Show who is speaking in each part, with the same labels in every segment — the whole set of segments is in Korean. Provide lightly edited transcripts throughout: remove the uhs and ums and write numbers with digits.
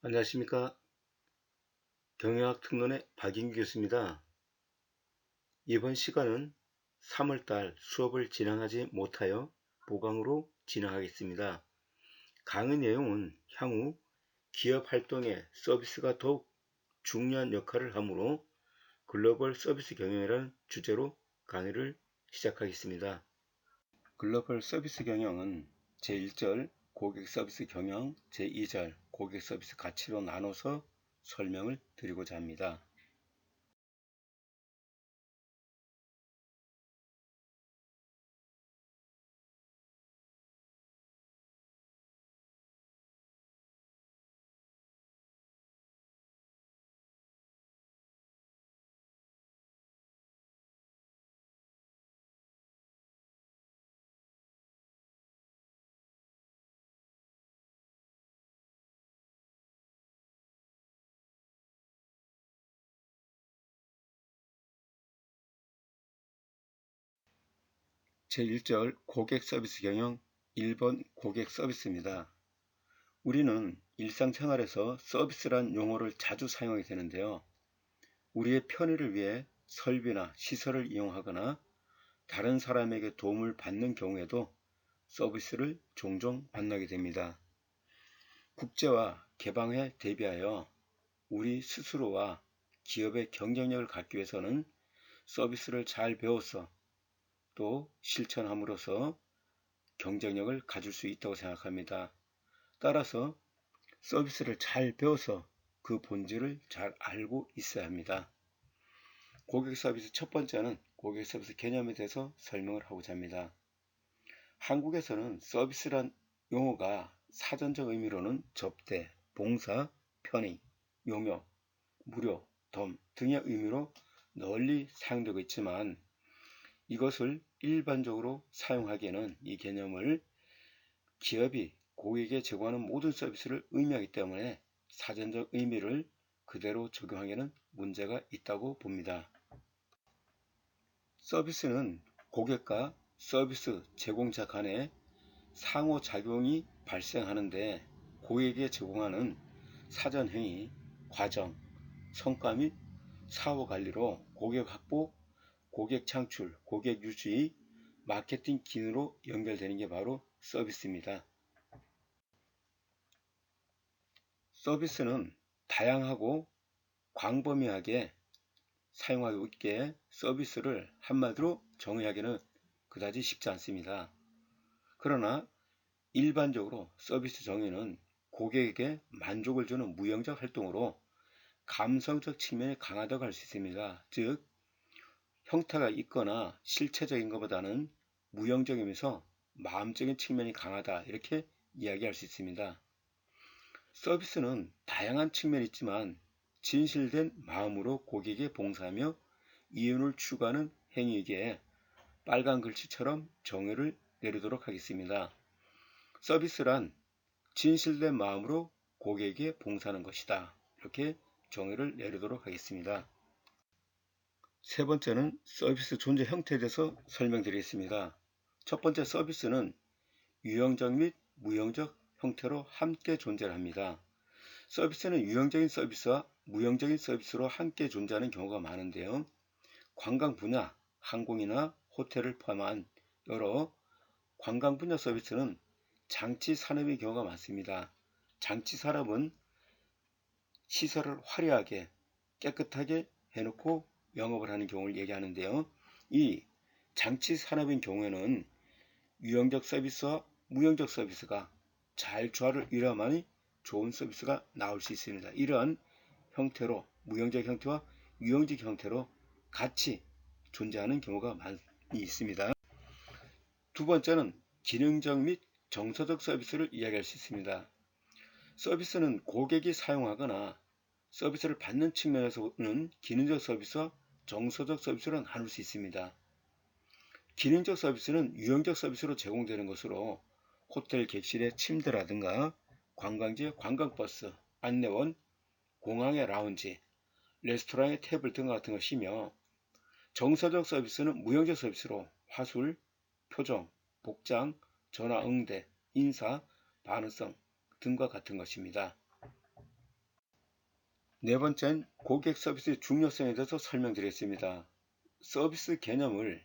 Speaker 1: 안녕하십니까. 경영학 특론의 박인규 교수입니다. 이번 시간은 3월달 수업을 진행하지 못하여 보강으로 진행하겠습니다. 강의 내용은 향후 기업 활동에 서비스가 더욱 중요한 역할을 하므로 글로벌 서비스 경영이라는 주제로 강의를 시작하겠습니다. 글로벌 서비스 경영은 제1절 고객 서비스 경영, 제2절 고객 서비스 가치로 나눠서 설명을 드리고자 합니다. 제1절 고객 서비스 경영 1번 고객 서비스입니다. 우리는 일상생활에서 서비스란 용어를 자주 사용하게 되는데요. 우리의 편의를 위해 설비나 시설을 이용하거나 다른 사람에게 도움을 받는 경우에도 서비스를 종종 만나게 됩니다. 국제화 개방에 대비하여 우리 스스로와 기업의 경쟁력을 갖기 위해서는 서비스를 잘 배워서 또 실천함으로써 경쟁력을 가질 수 있다고 생각합니다. 따라서 서비스를 잘 배워서 그 본질을 잘 알고 있어야 합니다. 고객 서비스 첫 번째는 고객 서비스 개념에 대해서 설명을 하고자 합니다. 한국에서는 서비스란 용어가 사전적 의미로는 접대, 봉사, 편의, 용역, 무료, 덤 등의 의미로 널리 사용되고 있지만 이것을 일반적으로 사용하기에는 이 개념을 기업이 고객에게 제공하는 모든 서비스를 의미하기 때문에 사전적 의미를 그대로 적용하기에는 문제가 있다고 봅니다. 서비스는 고객과 서비스 제공자 간에 상호작용이 발생하는데 고객에게 제공하는 사전행위, 과정, 성과 및 사후관리로 고객 확보, 고객 창출, 고객 유지, 마케팅 기능으로 연결되는 게 바로 서비스입니다. 서비스는 다양하고 광범위하게 사용하고 있기에 서비스를 한마디로 정의하기는 그다지 쉽지 않습니다. 그러나 일반적으로 서비스 정의는 고객에게 만족을 주는 무형적 활동으로 감성적 측면이 강하다고 할 수 있습니다. 즉 형태가 있거나 실체적인 것보다는 무형적이면서 마음적인 측면이 강하다 이렇게 이야기할 수 있습니다. 서비스는 다양한 측면이 있지만 진실된 마음으로 고객에 봉사하며 이윤을 추구하는 행위이기에 빨간 글씨처럼 정의를 내리도록 하겠습니다. 서비스란 진실된 마음으로 고객에게 봉사하는 것이다. 이렇게 정의를 내리도록 하겠습니다. 세 번째는 서비스 존재 형태에 대해서 설명드리겠습니다. 첫 번째 서비스는 유형적 및 무형적 형태로 함께 존재를 합니다. 서비스는 유형적인 서비스와 무형적인 서비스로 함께 존재하는 경우가 많은데요. 관광 분야, 항공이나 호텔을 포함한 여러 관광 분야 서비스는 장치 산업의 경우가 많습니다. 장치 산업은 시설을 화려하게 깨끗하게 해놓고 영업을 하는 경우를 얘기하는데요. 이 장치 산업인 경우에는 유형적 서비스와 무형적 서비스가 잘 조화를 이루어야만이 좋은 서비스가 나올 수 있습니다. 이러한 형태로 무형적 형태와 유형적 형태로 같이 존재하는 경우가 많이 있습니다. 두 번째는 기능적 및 정서적 서비스를 이야기할 수 있습니다. 서비스는 고객이 사용하거나 서비스를 받는 측면에서는 기능적 서비스와 정서적 서비스로 나눌 수 있습니다. 기능적 서비스는 유형적 서비스로 제공되는 것으로 호텔 객실의 침대라든가 관광지의 관광버스, 안내원, 공항의 라운지, 레스토랑의 테이블 등 같은 것이며 정서적 서비스는 무형적 서비스로 화술, 표정, 복장, 전화 응대, 인사, 반응성 등과 같은 것입니다. 네 번째는 고객 서비스의 중요성에 대해서 설명드리겠습니다. 서비스 개념을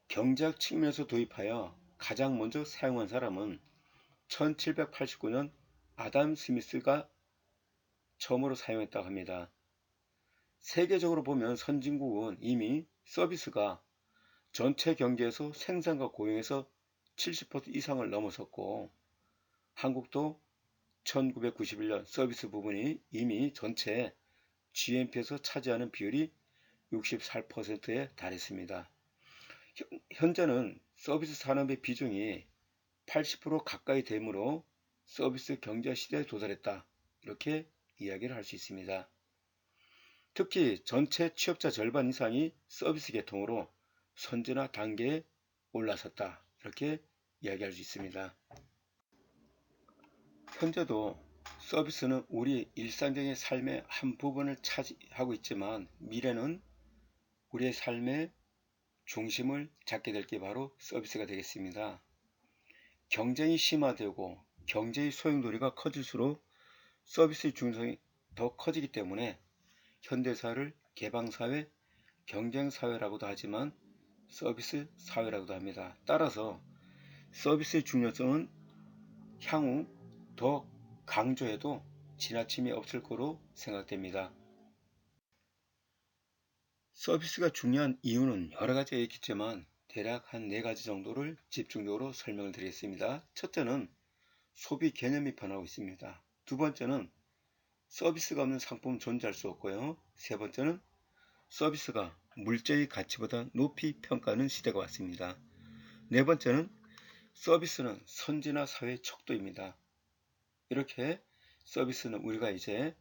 Speaker 1: 경제학 측면에서 도입하여 가장 먼저 사용한 사람은 1789년 아담 스미스가 처음으로 사용했다고 합니다. 세계적으로 보면 선진국은 이미 서비스가 전체 경제에서 생산과 고용에서 70% 이상을 넘어섰고, 한국도 1991년 서비스 부분이 이미 전체 GNP에서 차지하는 비율이 64%에 달했습니다. 현재는 서비스 산업의 비중이 80% 가까이 되므로 서비스 경제 시대에 도달했다, 이렇게 이야기를 할 수 있습니다. 특히 전체 취업자 절반 이상이 서비스 계통으로 선진화 단계에 올라섰다, 이렇게 이야기할 수 있습니다. 현재도 서비스는 우리 일상적인 삶의 한 부분을 차지하고 있지만, 미래는 우리의 삶의 중심을 잡게 될 게 바로 서비스가 되겠습니다. 경쟁이 심화되고 경제의 소용돌이가 커질수록 서비스의 중요성이 더 커지기 때문에 현대사회를 개방사회, 경쟁사회라고도 하지만 서비스 사회라고도 합니다. 따라서 서비스의 중요성은 향후 더 강조해도 지나침이 없을 거로 생각됩니다. 서비스가 중요한 이유는 여러 가지가 있겠지만 대략 한 4가지 정도를 집중적으로 설명을 드리겠습니다. 첫째는 소비 개념이 변하고 있습니다. 두 번째는 서비스가 없는 상품은 존재할 수 없고요. 세 번째는 서비스가 물질의 가치보다 높이 평가하는 시대가 왔습니다. 네 번째는 서비스는 선진화 사회의 척도입니다. 이렇게 서비스는 우리가 이제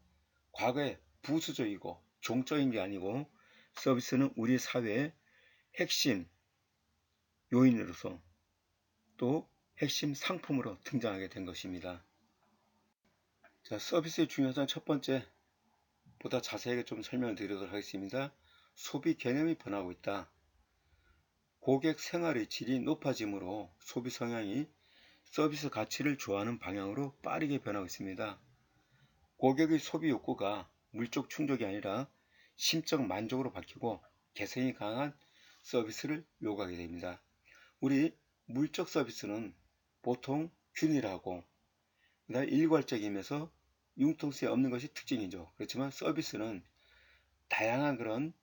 Speaker 1: 과거에 부수적이고 종적인 게 아니고 서비스는 우리 사회의 핵심 요인으로서 또 핵심 상품으로 등장하게 된 것입니다. 자, 서비스의 중요성 첫 번째, 보다 자세하게 좀 설명을 드리도록 하겠습니다. 소비 개념이 변하고 있다. 고객 생활의 질이 높아지므로 소비 성향이 서비스 가치를 좋아하는 방향으로 빠르게 변하고 있습니다. 고객의 소비 욕구가 물적 충족이 아니라 심적 만족으로 바뀌고 개성이 강한 서비스를 요구하게 됩니다. 우리 물적 서비스는 보통 균일하고 일괄적이면서 융통성이 없는 것이 특징이죠. 그렇지만 서비스는 다양한 그런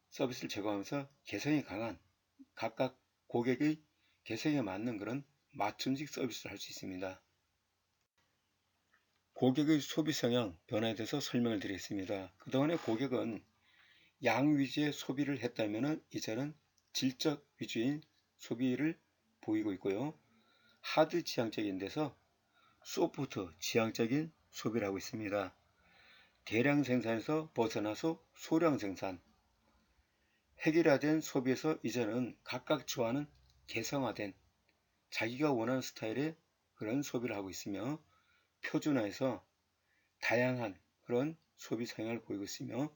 Speaker 1: 서비스를 제공하면서 개성이 강한 각각 고객의 개성에 맞는 그런 맞춤식 서비스를 할 수 있습니다. 고객의 소비 성향 변화에 대해서 설명을 드리겠습니다. 그동안에 고객은 양 위주의 소비를 했다면 이제는 질적 위주인 소비를 보이고 있고요. 하드 지향적인 데서 소프트 지향적인 소비를 하고 있습니다. 대량 생산에서 벗어나서 소량 생산, 획일화된 소비에서 이제는 각각 좋아하는 개성화된 자기가 원하는 스타일의 그런 소비를 하고 있으며, 표준화해서 다양한 그런 소비 성향을 보이고 있으며,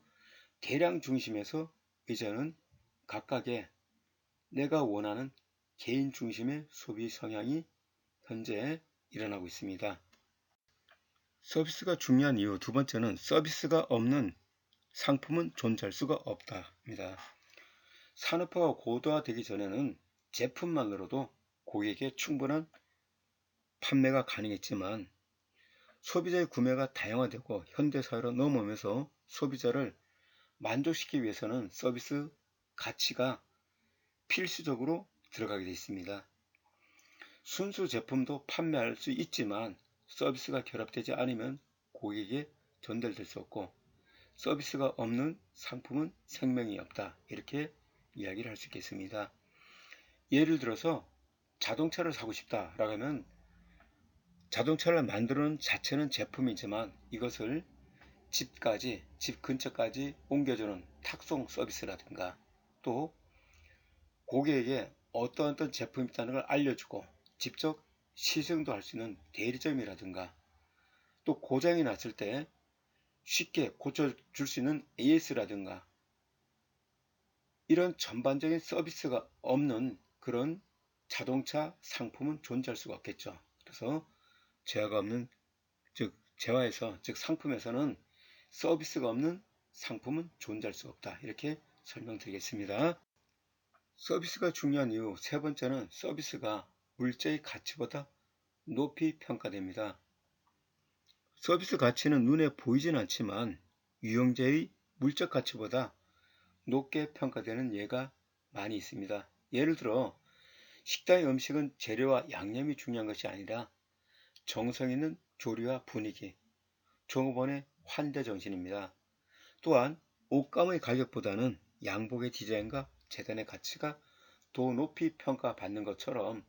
Speaker 1: 대량 중심에서 이제는 각각의 내가 원하는 개인 중심의 소비 성향이 현재 일어나고 있습니다. 서비스가 중요한 이유 두 번째는 서비스가 없는 상품은 존재할 수가 없다입니다. 산업화가 고도화되기 전에는 제품만으로도 고객에게 충분한 판매가 가능했지만, 소비자의 구매가 다양화되고 현대사회로 넘어오면서 소비자를 만족시키기 위해서는 서비스 가치가 필수적으로 들어가게 되어 있습니다. 순수 제품도 판매할 수 있지만 서비스가 결합되지 않으면 고객에게 전달될 수 없고, 서비스가 없는 상품은 생명이 없다, 이렇게 이야기를 할 수 있겠습니다. 예를 들어서 자동차를 사고 싶다라고 하면 자동차를 만드는 자체는 제품이지만 이것을 집 근처까지 옮겨주는 탁송 서비스라든가, 또 고객에게 어떤 제품이 있다는 걸 알려주고 직접 시승도 할 수 있는 대리점이라든가, 또 고장이 났을 때 쉽게 고쳐줄 수 있는 AS라든가, 이런 전반적인 서비스가 없는 그런 자동차 상품은 존재할 수가 없겠죠. 그래서 재화가 없는, 즉 재화에서, 즉 상품에서는 서비스가 없는 상품은 존재할 수 없다. 이렇게 설명드리겠습니다. 서비스가 중요한 이유 세 번째는 서비스가 물자의 가치보다 높이 평가됩니다. 서비스 가치는 눈에 보이진 않지만 유형제의 물적 가치보다 높게 평가되는 예가 많이 있습니다. 예를 들어 식당의 음식은 재료와 양념이 중요한 것이 아니라 정성 있는 조리와 분위기, 종업원의 환대 정신입니다. 또한 옷감의 가격보다는 양복의 디자인과 재단의 가치가 더 높이 평가받는 것처럼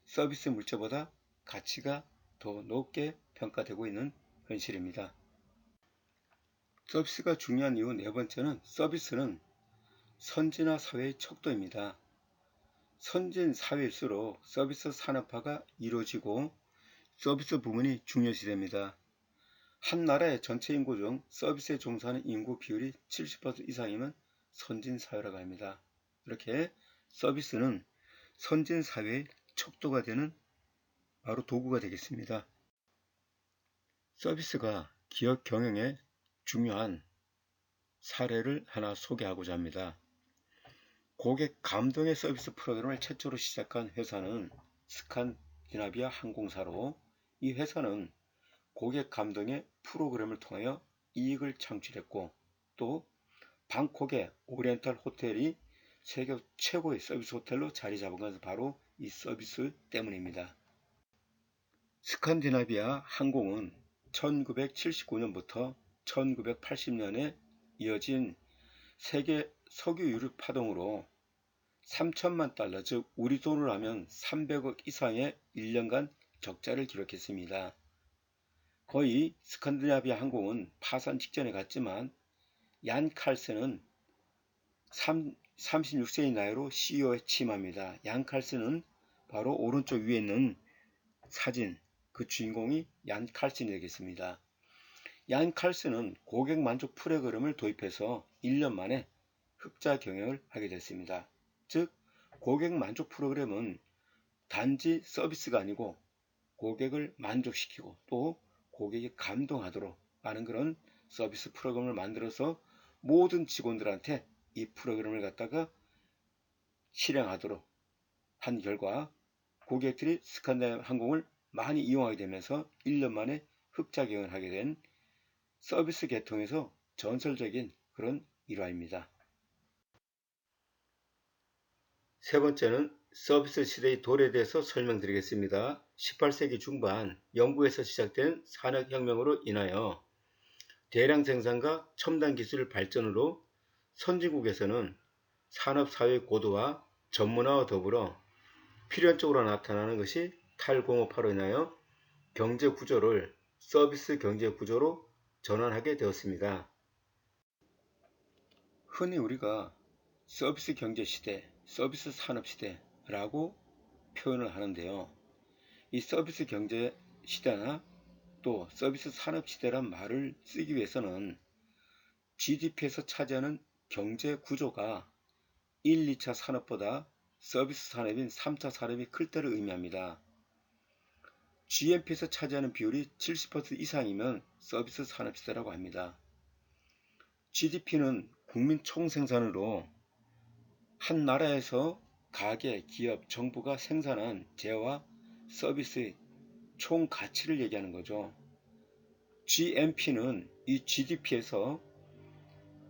Speaker 1: 서비스 물자보다 가치가 더 높게 평가되고 있는 현실입니다. 서비스가 중요한 이유 네 번째는 서비스는 선진화 사회의 척도입니다. 선진 사회일수록 서비스 산업화가 이루어지고 서비스 부문이 중요시됩니다. 한 나라의 전체 인구 중 서비스에 종사하는 인구 비율이 70% 이상이면 선진 사회라고 합니다. 이렇게 서비스는 선진 사회의 척도가 되는 바로 도구가 되겠습니다. 서비스가 기업 경영에 중요한 사례를 하나 소개하고자 합니다. 고객 감동의 서비스 프로그램을 최초로 시작한 회사는 스칸디나비아 항공사로 이 회사는 고객 감동의 프로그램을 통하여 이익을 창출했고 또 방콕의 오리엔탈 호텔이 세계 최고의 서비스 호텔로 자리 잡은 것은 바로 이 서비스 때문입니다. 스칸디나비아 항공은 1979년부터 1980년에 이어진 세계 석유 유류 파동으로 3천만 달러, 즉 우리 돈으로 하면 300억 이상의 1년간 적자를 기록했습니다. 거의 스칸디나비아 항공은 파산 직전에 갔지만 얀 칼센은 36세의 나이로 CEO에 취임합니다. 얀 칼센은 바로 오른쪽 위에 있는 사진, 그 주인공이 얀 칼센이 되겠습니다. 얀 칼센은 고객 만족 프로그램을 도입해서 1년 만에 흑자 경영을 하게 됐습니다. 즉 고객 만족 프로그램은 단지 서비스가 아니고 고객을 만족시키고 또 고객이 감동하도록 하는 그런 서비스 프로그램을 만들어서 모든 직원들한테 이 프로그램을 갖다가 실행하도록 한 결과 고객들이 스칸디나비아 항공을 많이 이용하게 되면서 1년 만에 흑자 경영을 하게 된 서비스 계통에서 전설적인 그런 일화입니다. 세 번째는 서비스 시대의 도래에 대해서 설명드리겠습니다. 18세기 중반 영국에서 시작된 산업혁명으로 인하여 대량 생산과 첨단 기술 발전으로 선진국에서는 산업사회 고도화, 전문화와 더불어 필연적으로 나타나는 것이 탈공업화로 인하여 경제 구조를 서비스 경제 구조로 전환하게 되었습니다. 흔히 우리가 서비스 경제 시대, 서비스 산업 시대라고 표현을 하는데요. 이 서비스 경제 시대나 또 서비스 산업 시대란 말을 쓰기 위해서는 GDP에서 차지하는 경제 구조가 1, 2차 산업보다 서비스 산업인 3차 산업이 클 때를 의미합니다. GNP에서 차지하는 비율이 70% 이상이면 서비스 산업 시대라고 합니다. GDP는 국민 총생산으로 한 나라에서 가계, 기업, 정부가 생산한 재화와 서비스의 총 가치를 얘기하는 거죠. GNP는 이 GDP에서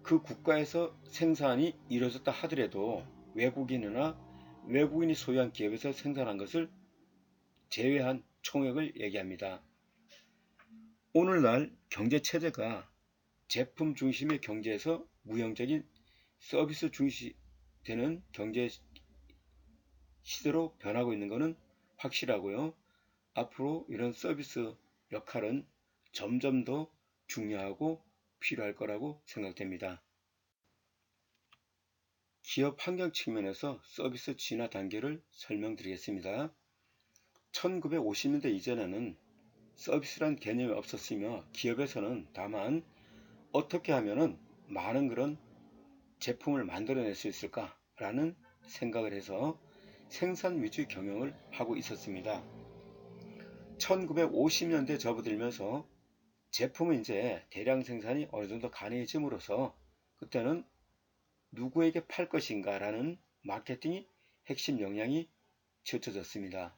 Speaker 1: 그 국가에서 생산이 이루어졌다 하더라도 외국인이 소유한 기업에서 생산한 것을 제외한 총액을 얘기합니다. 오늘날 경제체제가 제품 중심의 경제에서 무형적인 서비스 중심이 되는 경제 시대로 변하고 있는 것은 확실하고요. 앞으로 이런 서비스 역할은 점점 더 중요하고 필요할 거라고 생각됩니다. 기업 환경 측면에서 서비스 진화 단계를 설명드리겠습니다. 1950년대 이전에는 서비스란 개념이 없었으며 기업에서는 다만 어떻게 하면 많은 그런 제품을 만들어낼 수 있을까 라는 생각을 해서 생산 위주 경영을 하고 있었습니다. 1950년대 접어들면서 제품은 이제 대량 생산이 어느 정도 가능해짐으로써 그때는 누구에게 팔 것인가 라는 마케팅이 핵심 역량이 치우쳐졌습니다.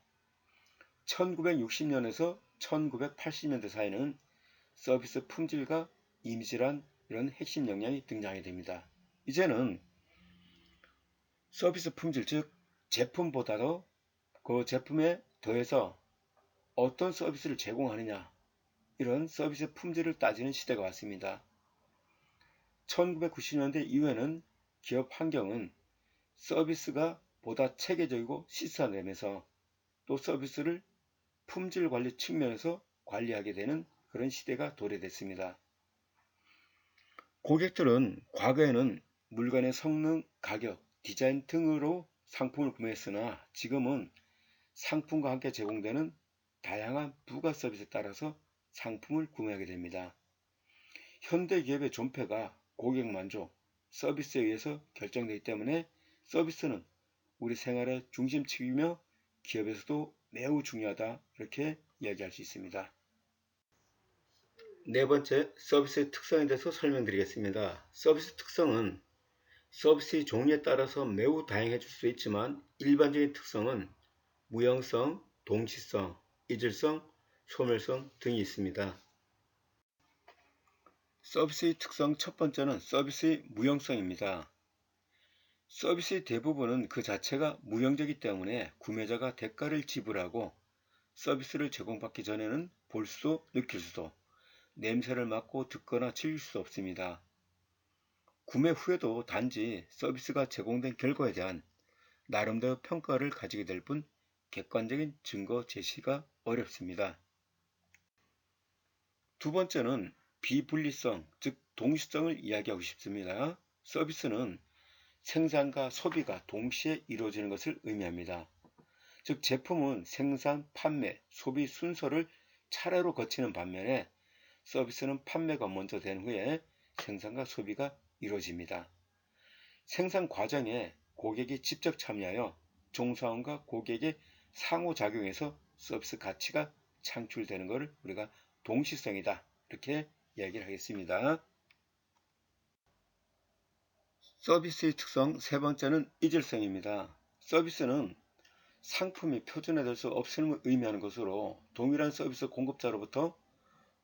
Speaker 1: 1960년에서 1980년대 사이는 서비스 품질과 이미지란 이런 핵심 역량이 등장하게 됩니다. 이제는 서비스 품질, 즉 제품보다도 그 제품에 더해서 어떤 서비스를 제공하느냐, 이런 서비스 품질을 따지는 시대가 왔습니다. 1990년대 이후에는 기업 환경은 서비스가 보다 체계적이고 시스템화되면서 또 서비스를 품질 관리 측면에서 관리하게 되는 그런 시대가 도래됐습니다. 고객들은 과거에는 물건의 성능, 가격, 디자인 등으로 상품을 구매했으나 지금은 상품과 함께 제공되는 다양한 부가 서비스에 따라서 상품을 구매하게 됩니다. 현대 기업의 존폐가 고객 만족, 서비스에 의해서 결정되기 때문에 서비스는 우리 생활의 중심축이며 기업에서도 매우 중요하다, 이렇게 이야기할 수 있습니다. 네 번째, 서비스의 특성에 대해서 설명드리겠습니다. 서비스 특성은 서비스의 종류에 따라서 매우 다양해질 수 있지만 일반적인 특성은 무형성, 동시성, 이질성, 소멸성 등이 있습니다. 서비스의 특성 첫 번째는 서비스의 무형성입니다. 서비스의 대부분은 그 자체가 무형적이기 때문에 구매자가 대가를 지불하고 서비스를 제공받기 전에는 볼 수도 느낄 수도 냄새를 맡고 듣거나 즐길 수 없습니다. 구매 후에도 단지 서비스가 제공된 결과에 대한 나름대로 평가를 가지게 될 뿐 객관적인 증거 제시가 어렵습니다. 두 번째는 비분리성, 즉 동시성을 이야기하고 싶습니다. 서비스는 생산과 소비가 동시에 이루어지는 것을 의미합니다. 즉 제품은 생산, 판매, 소비 순서를 차례로 거치는 반면에 서비스는 판매가 먼저 된 후에 생산과 소비가 이루어집니다. 생산 과정에 고객이 직접 참여하여 종사원과 고객의 상호작용에서 서비스 가치가 창출되는 것을 우리가 동시성이다, 이렇게 이야기를 하겠습니다. 서비스의 특성 세 번째는 이질성입니다. 서비스는 상품이 표준화될 수 없음을 의미하는 것으로 동일한 서비스 공급자로부터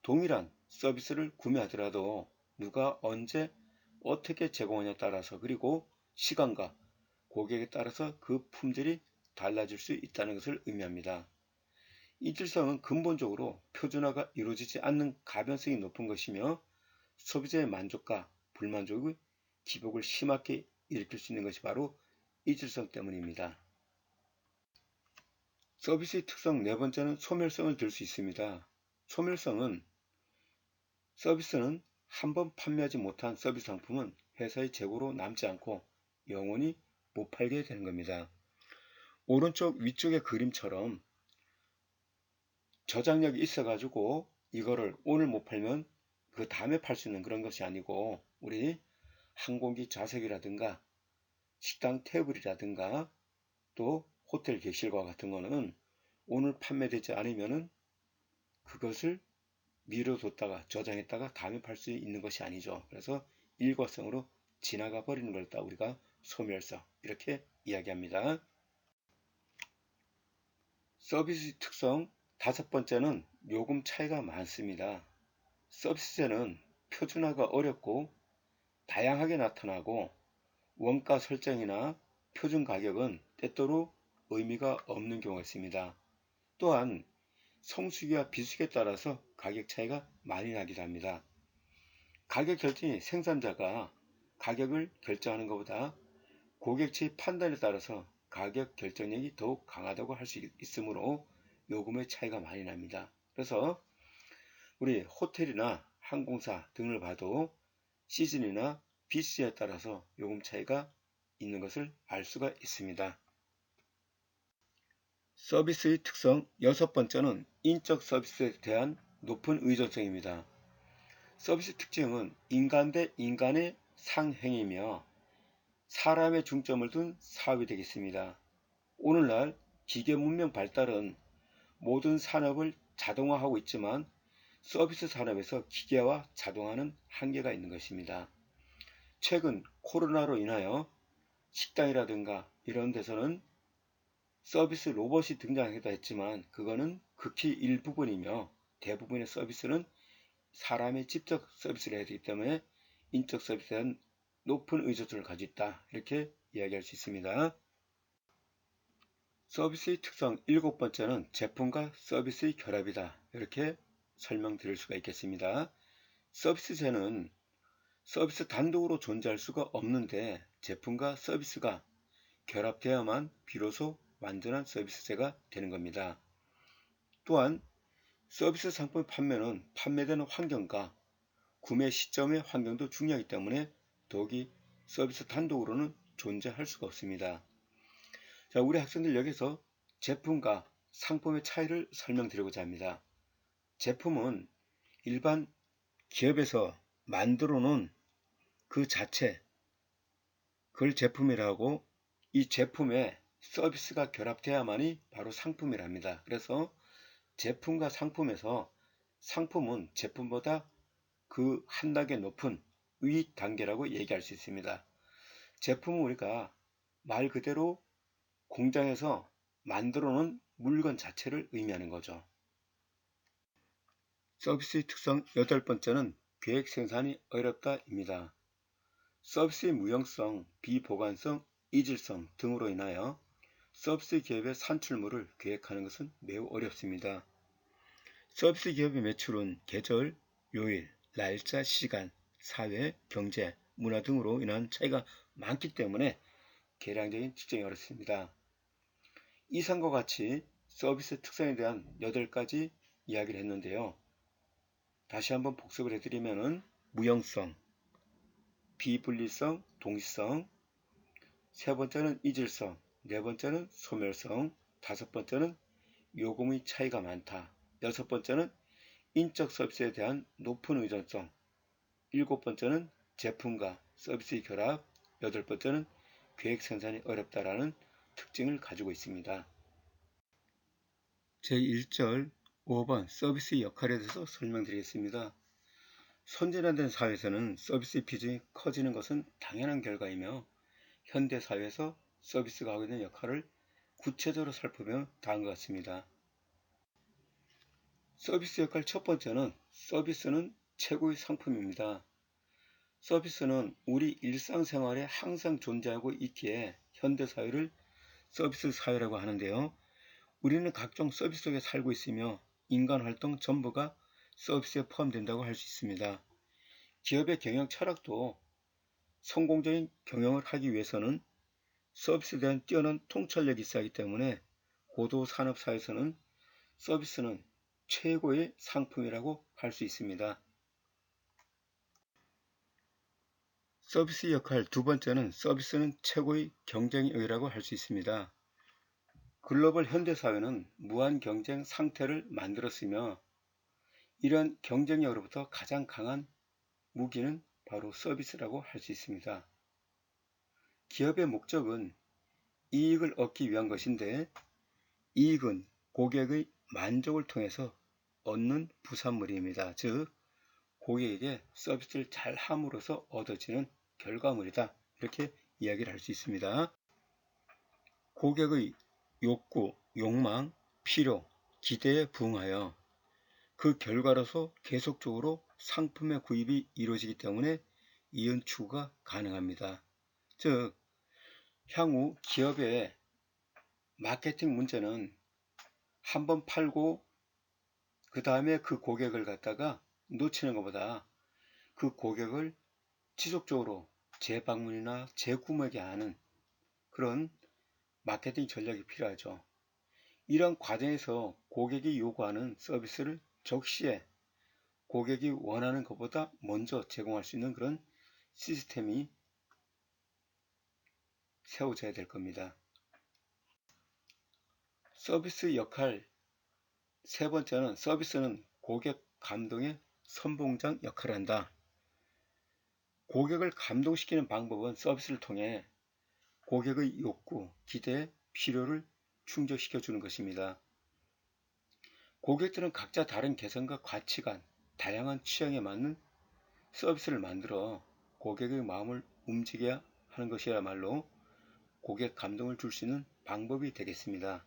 Speaker 1: 동일한 서비스를 구매하더라도 누가 언제 어떻게 제공하냐에 따라서 그리고 시간과 고객에 따라서 그 품질이 달라질 수 있다는 것을 의미합니다. 이질성은 근본적으로 표준화가 이루어지지 않는 가변성이 높은 것이며 소비자의 만족과 불만족의 기복을 심하게 일으킬 수 있는 것이 바로 이질성 때문입니다. 서비스의 특성 네 번째는 소멸성을 들 수 있습니다. 소멸성은 서비스는 한번 판매하지 못한 서비스 상품은 회사의 재고로 남지 않고 영원히 못 팔게 되는 겁니다. 오른쪽 위쪽의 그림처럼 저장력이 있어가지고 이거를 오늘 못 팔면 그 다음에 팔 수 있는 그런 것이 아니고 우리 항공기 좌석이라든가 식당 테이블이라든가 또 호텔 객실과 같은 거는 오늘 판매되지 않으면은 그것을 미뤄뒀다가 저장했다가 다음에 팔 수 있는 것이 아니죠. 그래서 일과성으로 지나가 버리는 걸 다 우리가 소멸성, 이렇게 이야기합니다. 서비스 특성 다섯 번째는 요금 차이가 많습니다. 서비스제는 표준화가 어렵고 다양하게 나타나고 원가 설정이나 표준 가격은 때때로 의미가 없는 경우가 있습니다. 또한 성수기와 비수기에 따라서 가격 차이가 많이 나기도 합니다. 가격 결정이 생산자가 가격을 결정하는 것보다 고객 측의 판단에 따라서 가격 결정력이 더욱 강하다고 할 수 있으므로 요금의 차이가 많이 납니다. 그래서 우리 호텔이나 항공사 등을 봐도 시즌이나 비시즌에 따라서 요금 차이가 있는 것을 알 수가 있습니다. 서비스의 특성 여섯 번째는 인적 서비스에 대한 높은 의존성입니다. 서비스 특징은 인간 대 인간의 상행이며 사람의 중점을 둔 사업이 되겠습니다. 오늘날 기계 문명 발달은 모든 산업을 자동화하고 있지만 서비스 산업에서 기계와 자동화는 한계가 있는 것입니다. 최근 코로나로 인하여 식당이라든가 이런 데서는 서비스 로봇이 등장하기도 했지만 그거는 극히 일부분이며 대부분의 서비스는 사람이 직접 서비스를 해야 되기 때문에 인적 서비스에 대한 높은 의존도를 가지고 있다. 이렇게 이야기할 수 있습니다. 서비스의 특성 7번째는 제품과 서비스의 결합이다. 이렇게 설명드릴 수가 있겠습니다. 서비스제는 서비스 단독으로 존재할 수가 없는데 제품과 서비스가 결합되어야만 비로소 완전한 서비스제가 되는 겁니다. 또한 서비스 상품 판매는 판매되는 환경과 구매 시점의 환경도 중요하기 때문에 더욱이 서비스 단독으로는 존재할 수가 없습니다. 자, 우리 학생들 여기서 제품과 상품의 차이를 설명드리고자 합니다. 제품은 일반 기업에서 만들어 놓은 그 자체, 그걸 제품이라고, 이 제품에 서비스가 결합되어야만이 바로 상품이랍니다. 그래서 제품과 상품에서 상품은 제품보다 그 한 단계 높은 위 단계라고 얘기할 수 있습니다. 제품은 우리가 말 그대로 공장에서 만들어 놓은 물건 자체를 의미하는 거죠. 서비스의 특성 8번째는 계획 생산이 어렵다입니다. 서비스의 무형성, 비보관성, 이질성 등으로 인하여 서비스 기업의 산출물을 계획하는 것은 매우 어렵습니다. 서비스 기업의 매출은 계절, 요일, 날짜, 시간, 사회, 경제, 문화 등으로 인한 차이가 많기 때문에 계량적인 측정이 어렵습니다. 이상과 같이 서비스 특성에 대한 8가지 이야기를 했는데요. 다시 한번 복습을 해드리면 무형성, 비분리성, 동시성, 세 번째는 이질성, 네 번째는 소멸성, 다섯 번째는 요금의 차이가 많다, 여섯 번째는 인적 서비스에 대한 높은 의존성, 일곱 번째는 제품과 서비스의 결합, 여덟 번째는 계획 생산이 어렵다라는 특징을 가지고 있습니다. 제1절 5번 서비스 역할에 대해서 설명드리겠습니다. 선진화된 사회에서는 서비스 비중이 커지는 것은 당연한 결과이며 현대 사회에서 서비스가 하고 있는 역할을 구체적으로 살펴보면 다음과 같습니다. 서비스 역할 첫 번째는 서비스는 최고의 상품입니다. 서비스는 우리 일상생활에 항상 존재하고 있기에 현대사회를 서비스 사회라고 하는데요. 우리는 각종 서비스 속에 살고 있으며 인간활동 전부가 서비스에 포함된다고 할 수 있습니다. 기업의 경영 철학도 성공적인 경영을 하기 위해서는 서비스에 대한 뛰어난 통찰력이 있어야 하기 때문에 고도 산업사회에서는 서비스는 최고의 상품이라고 할 수 있습니다. 서비스 역할 두 번째는 서비스는 최고의 경쟁력이라고 할 수 있습니다. 글로벌 현대사회는 무한 경쟁 상태를 만들었으며 이러한 경쟁력으로부터 가장 강한 무기는 바로 서비스라고 할 수 있습니다. 기업의 목적은 이익을 얻기 위한 것인데 이익은 고객의 만족을 통해서 얻는 부산물입니다. 즉 고객에게 서비스를 잘 함으로써 얻어지는 결과물이다. 이렇게 이야기를 할 수 있습니다. 고객의 욕구, 욕망, 필요, 기대에 부응하여 그 결과로서 계속적으로 상품의 구입이 이루어지기 때문에 이윤 추구가 가능합니다. 즉 향후 기업의 마케팅 문제는 한번 팔고 그 다음에 그 고객을 갖다가 놓치는 것보다 그 고객을 지속적으로 재방문이나 재구매하게 하는 그런 마케팅 전략이 필요하죠. 이런 과정에서 고객이 요구하는 서비스를 적시에 고객이 원하는 것보다 먼저 제공할 수 있는 그런 시스템이 세워져야 될 겁니다. 서비스 역할 세 번째는 서비스는 고객 감동의 선봉장 역할을 한다. 고객을 감동시키는 방법은 서비스를 통해 고객의 욕구, 기대, 필요를 충족시켜 주는 것입니다. 고객들은 각자 다른 개성과 가치관, 다양한 취향에 맞는 서비스를 만들어 고객의 마음을 움직여야 하는 것이야말로 고객 감동을 줄 수 있는 방법이 되겠습니다.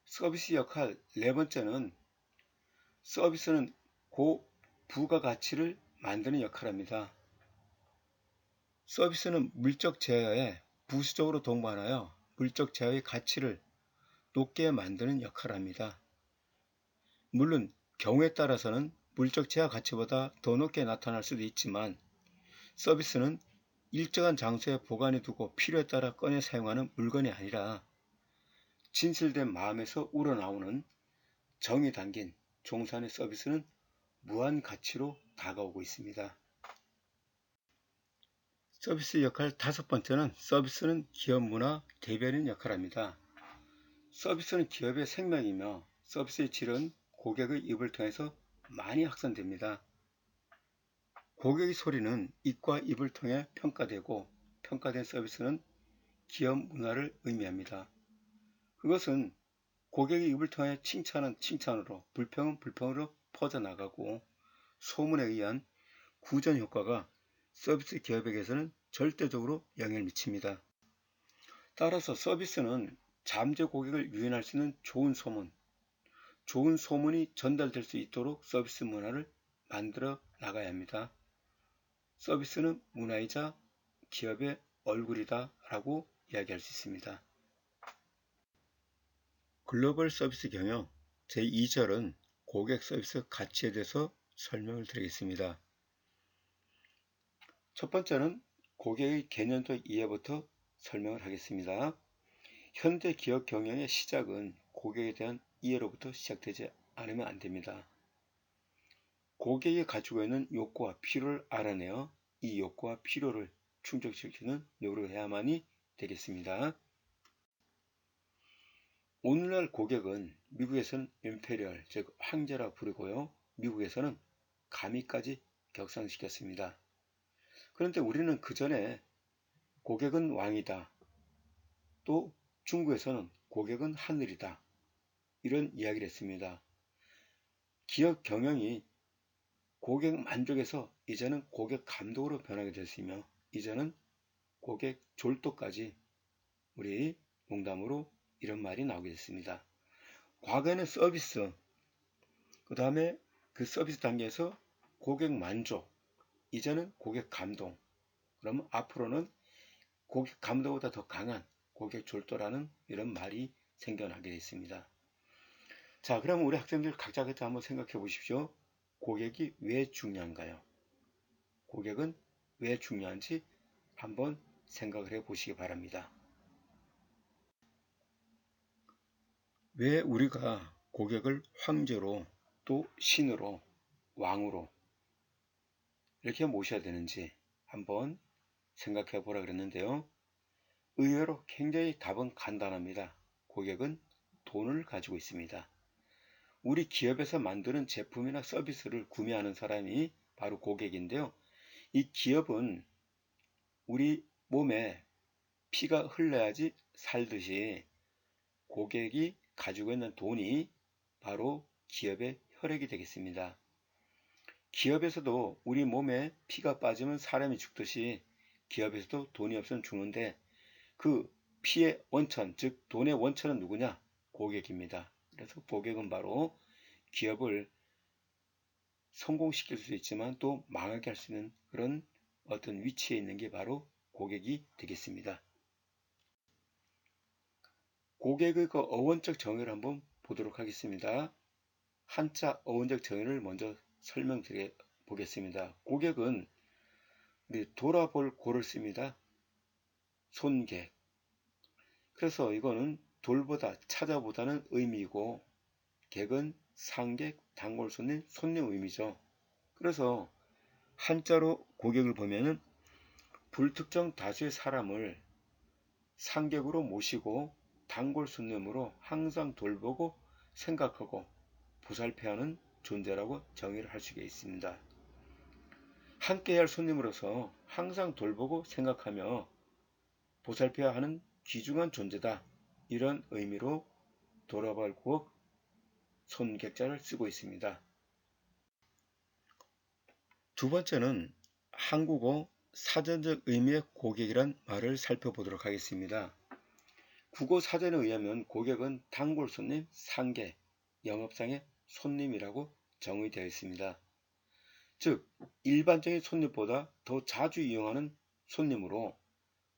Speaker 1: 서비스 역할 네 번째는 서비스는 고부가가치를 만드는 역할입니다. 서비스는 물적 제어에 부수적으로 동반하여 물적 제어의 가치를 높게 만드는 역할을 합니다. 물론 경우에 따라서는 물적 제어 가치보다 더 높게 나타날 수도 있지만 서비스는 일정한 장소에 보관해 두고 필요에 따라 꺼내 사용하는 물건이 아니라 진실된 마음에서 우러나오는 정이 담긴 종산의 서비스는 무한 가치로 다가오고 있습니다. 서비스 역할 다섯 번째는 서비스는 기업 문화 대변인 역할을 합니다. 서비스는 기업의 생명이며 서비스의 질은 고객의 입을 통해서 많이 확산됩니다. 고객의 소리는 입과 입을 통해 평가되고 평가된 서비스는 기업 문화를 의미합니다. 그것은 고객의 입을 통해 칭찬은 칭찬으로 불평은 불평으로 퍼져나가고 소문에 의한 구전 효과가 서비스 기업에게서는 절대적으로 영향을 미칩니다. 따라서 서비스는 잠재 고객을 유인할 수 있는 좋은 소문이 전달될 수 있도록 서비스 문화를 만들어 나가야 합니다. 서비스는 문화이자 기업의 얼굴이다 라고 이야기할 수 있습니다. 글로벌 서비스 경영 제2절은 고객 서비스 가치에 대해서 설명을 드리겠습니다. 첫 번째는 고객의 개념적 이해부터 설명을 하겠습니다. 현대 기업 경영의 시작은 고객에 대한 이해로부터 시작되지 않으면 안 됩니다. 고객이 가지고 있는 욕구와 필요를 알아내어 이 욕구와 필요를 충족시키는 노력을 해야만이 되겠습니다. 오늘날 고객은 미국에서는 임페리얼, 즉 황제라 부르고요. 미국에서는 가미까지 격상시켰습니다. 그런데 우리는 그 전에 고객은 왕이다. 또 중국에서는 고객은 하늘이다. 이런 이야기를 했습니다. 기업 경영이 고객 만족에서 이제는 고객 감독으로 변하게 됐으며 이제는 고객 졸도까지 우리 농담으로 이런 말이 나오게 됐습니다. 과거에는 서비스, 그 다음에 그 서비스 단계에서 고객 만족, 이제는 고객 감동, 그러면 앞으로는 고객 감독보다 더 강한 고객 졸도라는 이런 말이 생겨나게 됐습니다. 자, 그럼 우리 학생들 각자 한번 생각해 보십시오. 고객이 왜 중요한가요? 고객은 왜 중요한지 한번 생각을 해 보시기 바랍니다. 왜 우리가 고객을 황제로 또 신으로 왕으로 이렇게 모셔야 되는지 한번 생각해 보라 그랬는데요. 의외로 굉장히 답은 간단합니다. 고객은 돈을 가지고 있습니다. 우리 기업에서 만드는 제품이나 서비스를 구매하는 사람이 바로 고객인데요. 이 기업은 우리 몸에 피가 흘러야지 살듯이 고객이 가지고 있는 돈이 바로 기업의 혈액이 되겠습니다. 기업에서도 우리 몸에 피가 빠지면 사람이 죽듯이 기업에서도 돈이 없으면 죽는데 그 피의 원천, 즉 돈의 원천은 누구냐? 고객입니다. 그래서 고객은 바로 기업을 성공시킬 수 있지만 또 망하게 할 수 있는 그런 어떤 위치에 있는 게 바로 고객이 되겠습니다. 고객의 그 어원적 정의를 한번 보도록 하겠습니다. 한자 어원적 정의를 먼저 설명드려 보겠습니다. 고객은 돌아볼 고를 씁니다. 손객. 그래서 이거는 돌보다 찾아보다는 의미이고 객은 상객, 단골 손님, 손님 의미죠. 그래서 한자로 고객을 보면은 불특정 다수의 사람을 상객으로 모시고 단골 손님으로 항상 돌보고 생각하고 보살펴야 하는 존재라고 정의를 할 수가 있습니다. 함께 할 손님으로서 항상 돌보고 생각하며 보살펴야 하는 귀중한 존재다. 이런 의미로 돌아볼 고 손객자를 쓰고 있습니다. 두 번째는 한국어 사전적 의미의 고객이란 말을 살펴보도록 하겠습니다. 국어 사전에 의하면 고객은 단골 손님, 상계, 영업상의 손님이라고 정의되어 있습니다. 즉, 일반적인 손님보다 더 자주 이용하는 손님으로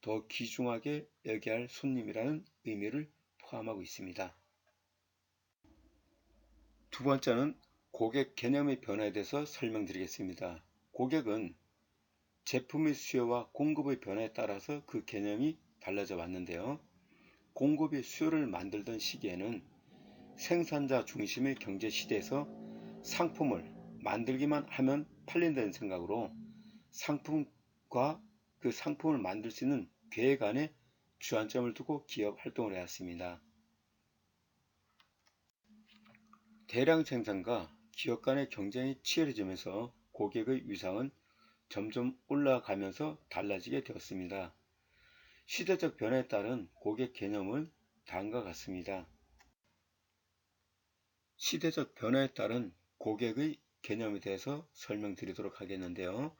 Speaker 1: 더 귀중하게 여겨야 할 손님이라는 의미를 포함하고 있습니다. 두 번째는 고객 개념의 변화에 대해서 설명드리겠습니다. 고객은 제품의 수요와 공급의 변화에 따라서 그 개념이 달라져 왔는데요. 공급이 수요를 만들던 시기에는 생산자 중심의 경제 시대에서 상품을 만들기만 하면 팔린다는 생각으로 상품과 그 상품을 만들 수 있는 계획 안에 주안점을 두고 기업 활동을 해왔습니다. 대량 생산과 기업 간의 경쟁이 치열해지면서 고객의 위상은 점점 올라가면서 달라지게 되었습니다. 시대적 변화에 따른 고객 개념은 다음과 같습니다. 시대적 변화에 따른 고객의 개념에 대해서 설명드리도록 하겠는데요.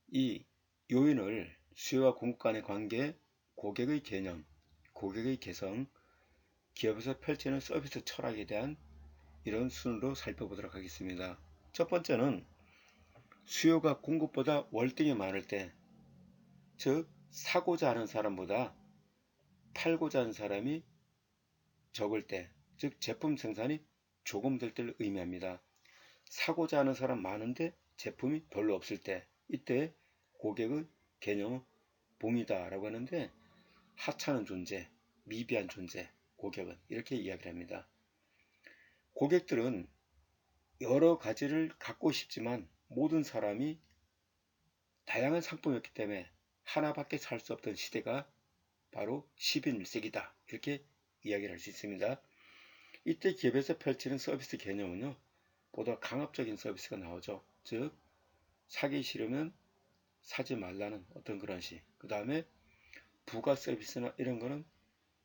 Speaker 1: 이 요인을 수요와 공급 간의 관계, 고객의 개념, 고객의 개성, 기업에서 펼치는 서비스 철학에 대한 이런 순으로 살펴보도록 하겠습니다. 첫 번째는 수요가 공급보다 월등히 많을 때, 즉 사고자 하는 사람보다 팔고자 하는 사람이 적을 때, 즉 제품 생산이 조금 될 때를 의미합니다. 사고자 하는 사람 많은데 제품이 별로 없을 때, 이때 고객의 개념은 봄이다 라고 하는데, 하찮은 존재, 미비한 존재, 고객은 이렇게 이야기를 합니다. 고객들은 여러 가지를 갖고 싶지만 모든 사람이 다양한 상품이었기 때문에 하나밖에 살 수 없던 시대가 바로 11세기다. 이렇게 이야기를 할 수 있습니다. 이때 기업에서 펼치는 서비스 개념은요, 보다 강압적인 서비스가 나오죠. 즉, 사기 싫으면 사지 말라는 어떤 그런 식. 그 다음에 부가 서비스나 이런 거는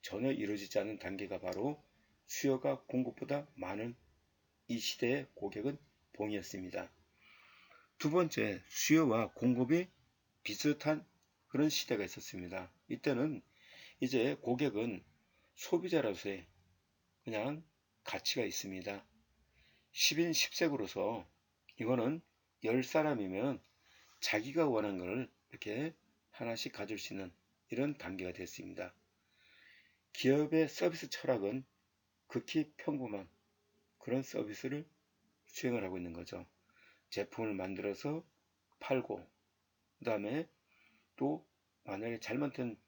Speaker 1: 전혀 이루어지지 않는 단계가 바로 수요가 공급보다 많은 이 시대의 고객은 봉이었습니다. 두 번째, 수요와 공급이 비슷한 그런 시대가 있었습니다. 이때는 이제 고객은 소비자로서의 그냥 가치가 있습니다. 10인 10색으로서 이거는 10사람이면 자기가 원하는 것을 이렇게 하나씩 가질 수 있는 이런 단계가 됐습니다. 기업의 서비스 철학은 극히 평범한 그런 서비스를 수행을 하고 있는 거죠. 제품을 만들어서 팔고, 그 다음에 또 만약에 잘못된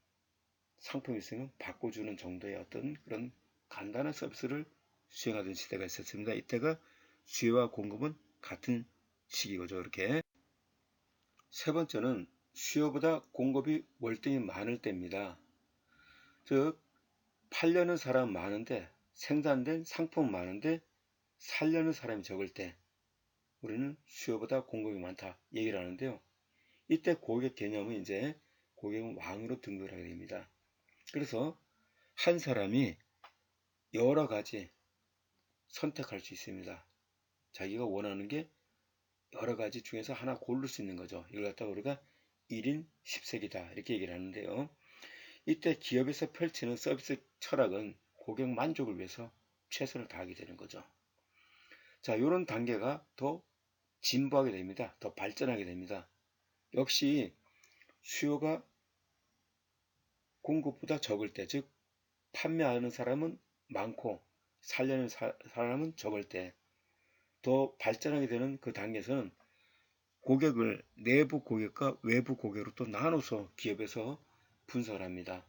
Speaker 1: 상품이 있으면 바꿔주는 정도의 어떤 그런 간단한 서비스를 수행하던 시대가 있었습니다. 이때가 수요와 공급은 같은 시기거죠. 이렇게. 세 번째는 수요보다 공급이 월등히 많을 때입니다. 즉 팔려는 사람 많은데 생산된 상품 많은데 살려는 사람이 적을 때 우리는 수요보다 공급이 많다 얘기를 하는데요. 이때 고객 개념은 이제 고객은 왕으로 등극을 하게 됩니다. 그래서 한 사람이 여러 가지 선택할 수 있습니다. 자기가 원하는 게 여러 가지 중에서 하나 고를 수 있는 거죠. 이걸 갖다가 우리가 1인 10색이다 이렇게 얘기를 하는데요. 이때 기업에서 펼치는 서비스 철학은 고객 만족을 위해서 최선을 다하게 되는 거죠. 자, 이런 단계가 더 진보하게 됩니다. 더 발전하게 됩니다. 역시 수요가 공급보다 적을 때, 즉 판매하는 사람은 많고 살려는 사람은 적을 때 더 발전하게 되는 그 단계에서는 고객을 내부 고객과 외부 고객으로 또 나눠서 기업에서 분석을 합니다.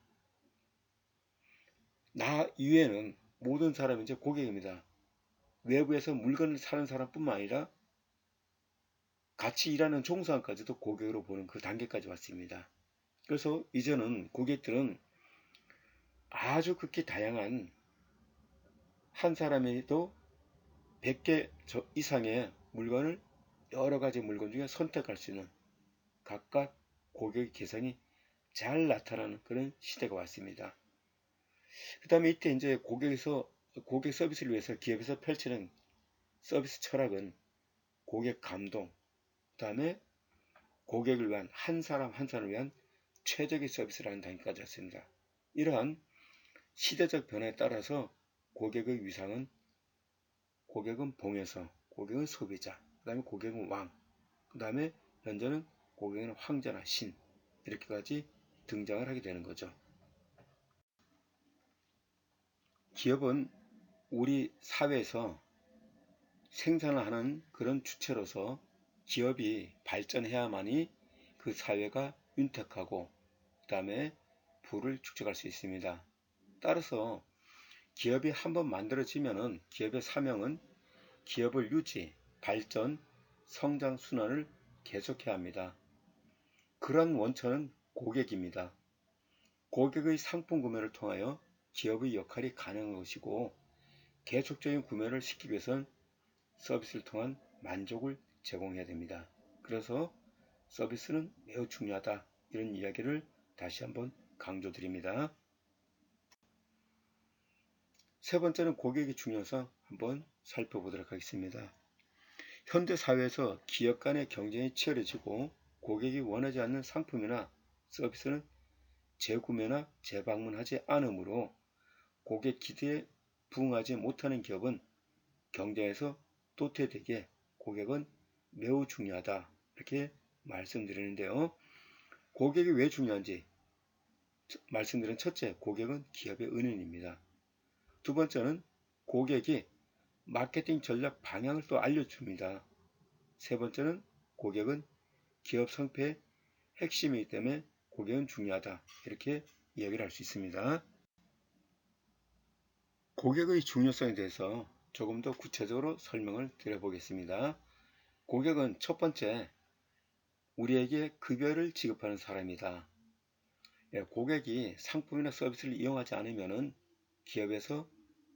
Speaker 1: 나 이외에는 모든 사람이 이제 고객입니다. 외부에서 물건을 사는 사람뿐만 아니라 같이 일하는 종사원까지도 고객으로 보는 그 단계까지 왔습니다. 그래서 이제는 고객들은 아주 극히 다양한 한 사람에도 100개 이상의 물건을 여러 가지 물건 중에 선택할 수 있는 각각 고객의 개성이 잘 나타나는 그런 시대가 왔습니다. 그 다음에 이때 이제 고객에서 고객 서비스를 위해서 기업에서 펼치는 서비스 철학은 고객 감동, 그 다음에 고객을 위한 한 사람 한 사람을 위한 최적의 서비스라는 단계까지 왔습니다. 이러한 시대적 변화에 따라서 고객의 위상은 고객은 봉에서, 고객은 소비자, 그 다음에 고객은 왕, 그 다음에 현재는 고객은 황제나 신 이렇게까지 등장을 하게 되는 거죠. 기업은 우리 사회에서 생산을 하는 그런 주체로서 기업이 발전해야만이 그 사회가 윤택하고 그 다음에 부를 축적할 수 있습니다. 따라서 기업이 한번 만들어지면은 기업의 사명은 기업을 유지, 발전, 성장 순환을 계속해야 합니다. 그런 원천은 고객입니다. 고객의 상품 구매를 통하여 기업의 역할이 가능한 것이고 계속적인 구매를 시키기 위해서는 서비스를 통한 만족을 제공해야 됩니다. 그래서 서비스는 매우 중요하다. 이런 이야기를 다시 한번 강조드립니다. 세 번째는 고객의 중요성 한번 살펴보도록 하겠습니다. 현대 사회에서 기업 간의 경쟁이 치열해지고 고객이 원하지 않는 상품이나 서비스는 재구매나 재방문하지 않으므로 고객 기대에 부응하지 못하는 기업은 경쟁에서 도태되게 고객은 매우 중요하다. 이렇게 말씀드리는데요. 고객이 왜 중요한지 말씀드린 첫째, 고객은 기업의 은인입니다. 두 번째는 고객이 마케팅 전략 방향을 또 알려줍니다. 세 번째는 고객은 기업 성패의 핵심이기 때문에 고객은 중요하다. 이렇게 이야기를 할 수 있습니다. 고객의 중요성에 대해서 조금 더 구체적으로 설명을 드려보겠습니다. 고객은 첫 번째, 우리에게 급여를 지급하는 사람이다. 고객이 상품이나 서비스를 이용하지 않으면 기업에서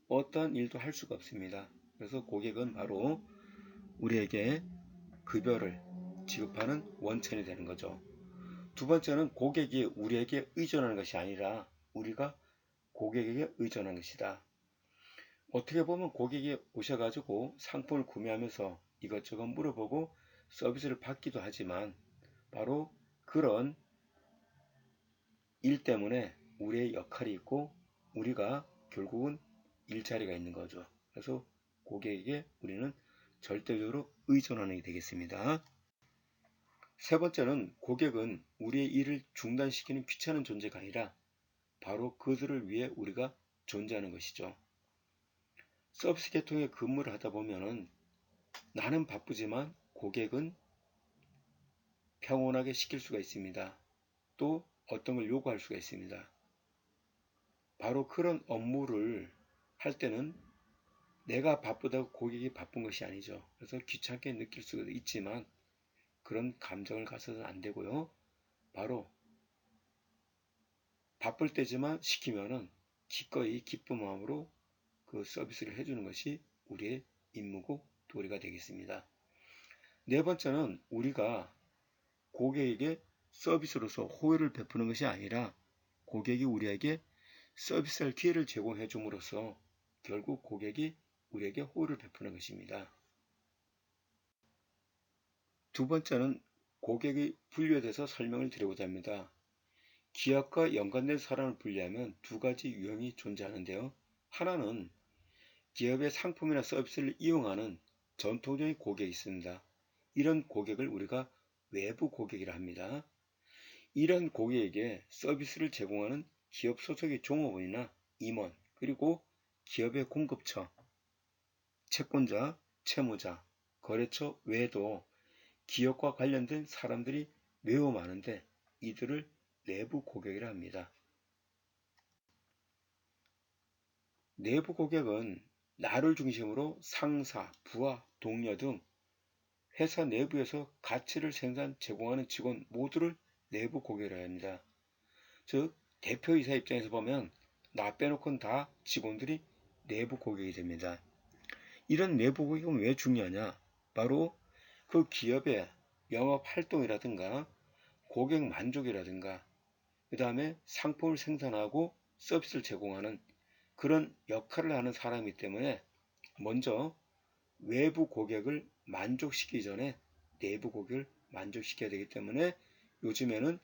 Speaker 1: 어떠한 일도 할 수가 없습니다. 그래서 고객은 바로 우리에게 급여를 지급하는 원천이 되는 거죠. 두 번째는 고객이 우리에게 의존하는 것이 아니라 우리가 고객에게 의존하는 것이다. 어떻게 보면 고객이 오셔가지고 상품을 구매하면서 이것저것 물어보고 서비스를 받기도 하지만 바로 그런 일 때문에 우리의 역할이 있고 우리가 결국은 일자리가 있는 거죠. 그래서 고객에게 우리는 절대적으로 의존하는 게 되겠습니다. 세 번째는 고객은 우리의 일을 중단시키는 귀찮은 존재가 아니라 바로 그들을 위해 우리가 존재하는 것이죠. 서비스 계통의 근무를 하다 보면은 나는 바쁘지만 고객은 평온하게 시킬 수가 있습니다. 또 어떤 걸 요구할 수가 있습니다. 바로 그런 업무를 할 때는 내가 바쁘다고 고객이 바쁜 것이 아니죠. 그래서 귀찮게 느낄 수도 있지만 그런 감정을 가져서는 안 되고요. 바로 바쁠 때지만 시키면은 기꺼이 기쁜 마음으로 그 서비스를 해주는 것이 우리의 임무고 도리가 되겠습니다. 네 번째는 우리가 고객에게 서비스로서 호의를 베푸는 것이 아니라 고객이 우리에게 서비스할 기회를 제공해 줌으로써 결국 고객이 우리에게 호의를 베푸는 것입니다. 두 번째는 고객의 분류에 대해서 설명을 드리고자 합니다. 기업과 연관된 사람을 분류하면 두 가지 유형이 존재하는데요. 하나는 기업의 상품이나 서비스를 이용하는 전통적인 고객이 있습니다. 이런 고객을 우리가 외부 고객이라 합니다. 이런 고객에게 서비스를 제공하는 기업 소속의 종업원이나 임원, 그리고 기업의 공급처, 채권자, 채무자, 거래처 외에도 기업과 관련된 사람들이 매우 많은데 이들을 내부 고객이라 합니다. 내부 고객은 나를 중심으로 상사, 부하, 동료 등 회사 내부에서 가치를 제공하는 직원 모두를 내부 고객이라 합니다. 즉 대표이사 입장에서 보면 나 빼놓고는 다 직원들이 내부 고객이 됩니다. 이런 내부 고객은 왜 중요하냐? 바로 그 기업의 영업 활동이라든가 고객 만족이라든가 그 다음에 상품을 생산하고 서비스를 제공하는 그런 역할을 하는 사람이기 때문에 먼저 외부 고객을 만족시키기 전에 내부 고객을 만족시켜야 되기 때문에 요즘에는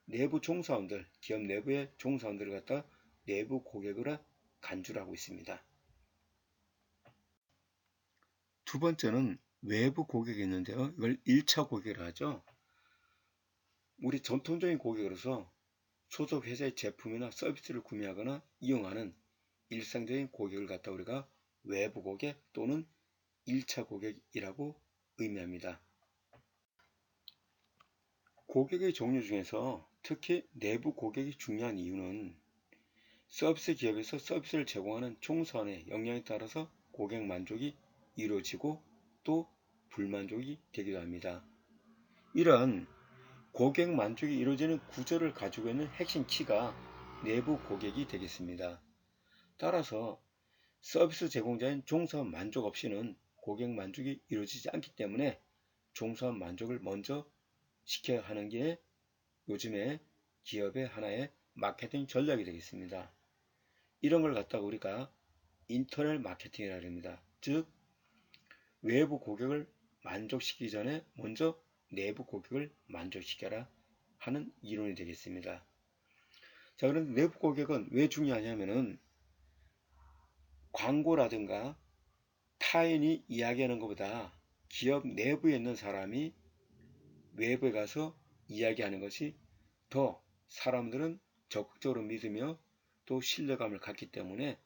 Speaker 1: 내부 종사원들, 기업 내부의 종사원들을 갖다 내부 고객으로 간주를 하고 있습니다. 두 번째는 외부 고객이 있는데요. 이걸 1차 고객을 하죠. 우리 전통적인 고객으로서 소속 회사의 제품이나 서비스를 구매하거나 이용하는 일상적인 고객을 갖다 우리가 외부 고객 또는 1차 고객이라고 의미합니다. 고객의 종류 중에서 특히 내부 고객이 중요한 이유는 서비스 기업에서 서비스를 제공하는 총선의 역량에 따라서 고객 만족이 이루어지고 또 불만족이 되기도 합니다. 이런 고객 만족이 이루어지는 구조를 가지고 있는 핵심 키가 내부 고객이 되겠습니다. 따라서 서비스 제공자인 종사원 만족 없이는 고객 만족이 이루어지지 않기 때문에 종사원 만족을 먼저 시켜야 하는 게 요즘에 기업의 하나의 마케팅 전략이 되겠습니다. 이런 걸 갖다가 우리가 인터널 마케팅이라고 합니다. 즉 외부 고객을 만족시키기 전에 먼저 내부 고객을 만족시켜라 하는 이론이 되겠습니다. 자, 그런데 내부 고객은 왜 중요하냐면은 광고라든가 타인이 이야기하는 것보다 기업 내부에 있는 사람이 외부에 가서 이야기하는 것이 더 사람들은 적극적으로 믿으며 또 신뢰감을 갖기 때문에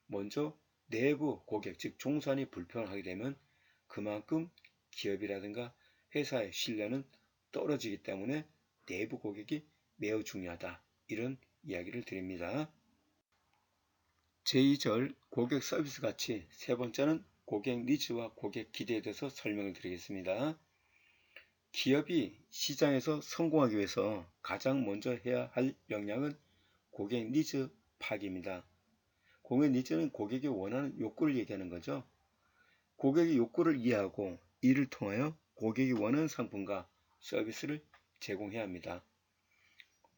Speaker 1: 먼저 내부 고객, 즉 종사원이 불편하게 되면 그만큼 기업이라든가 회사의 신뢰는 떨어지기 때문에 내부 고객이 매우 중요하다. 이런 이야기를 드립니다. 제2절 고객 서비스 가치, 세 번째는 고객 니즈와 고객 기대에 대해서 설명을 드리겠습니다. 기업이 시장에서 성공하기 위해서 가장 먼저 해야 할 역량은 고객 니즈 파악입니다. 고객 니즈는 고객이 원하는 욕구를 얘기하는 거죠. 고객의 욕구를 이해하고 이를 통하여 고객이 원하는 상품과 서비스를 제공해야 합니다.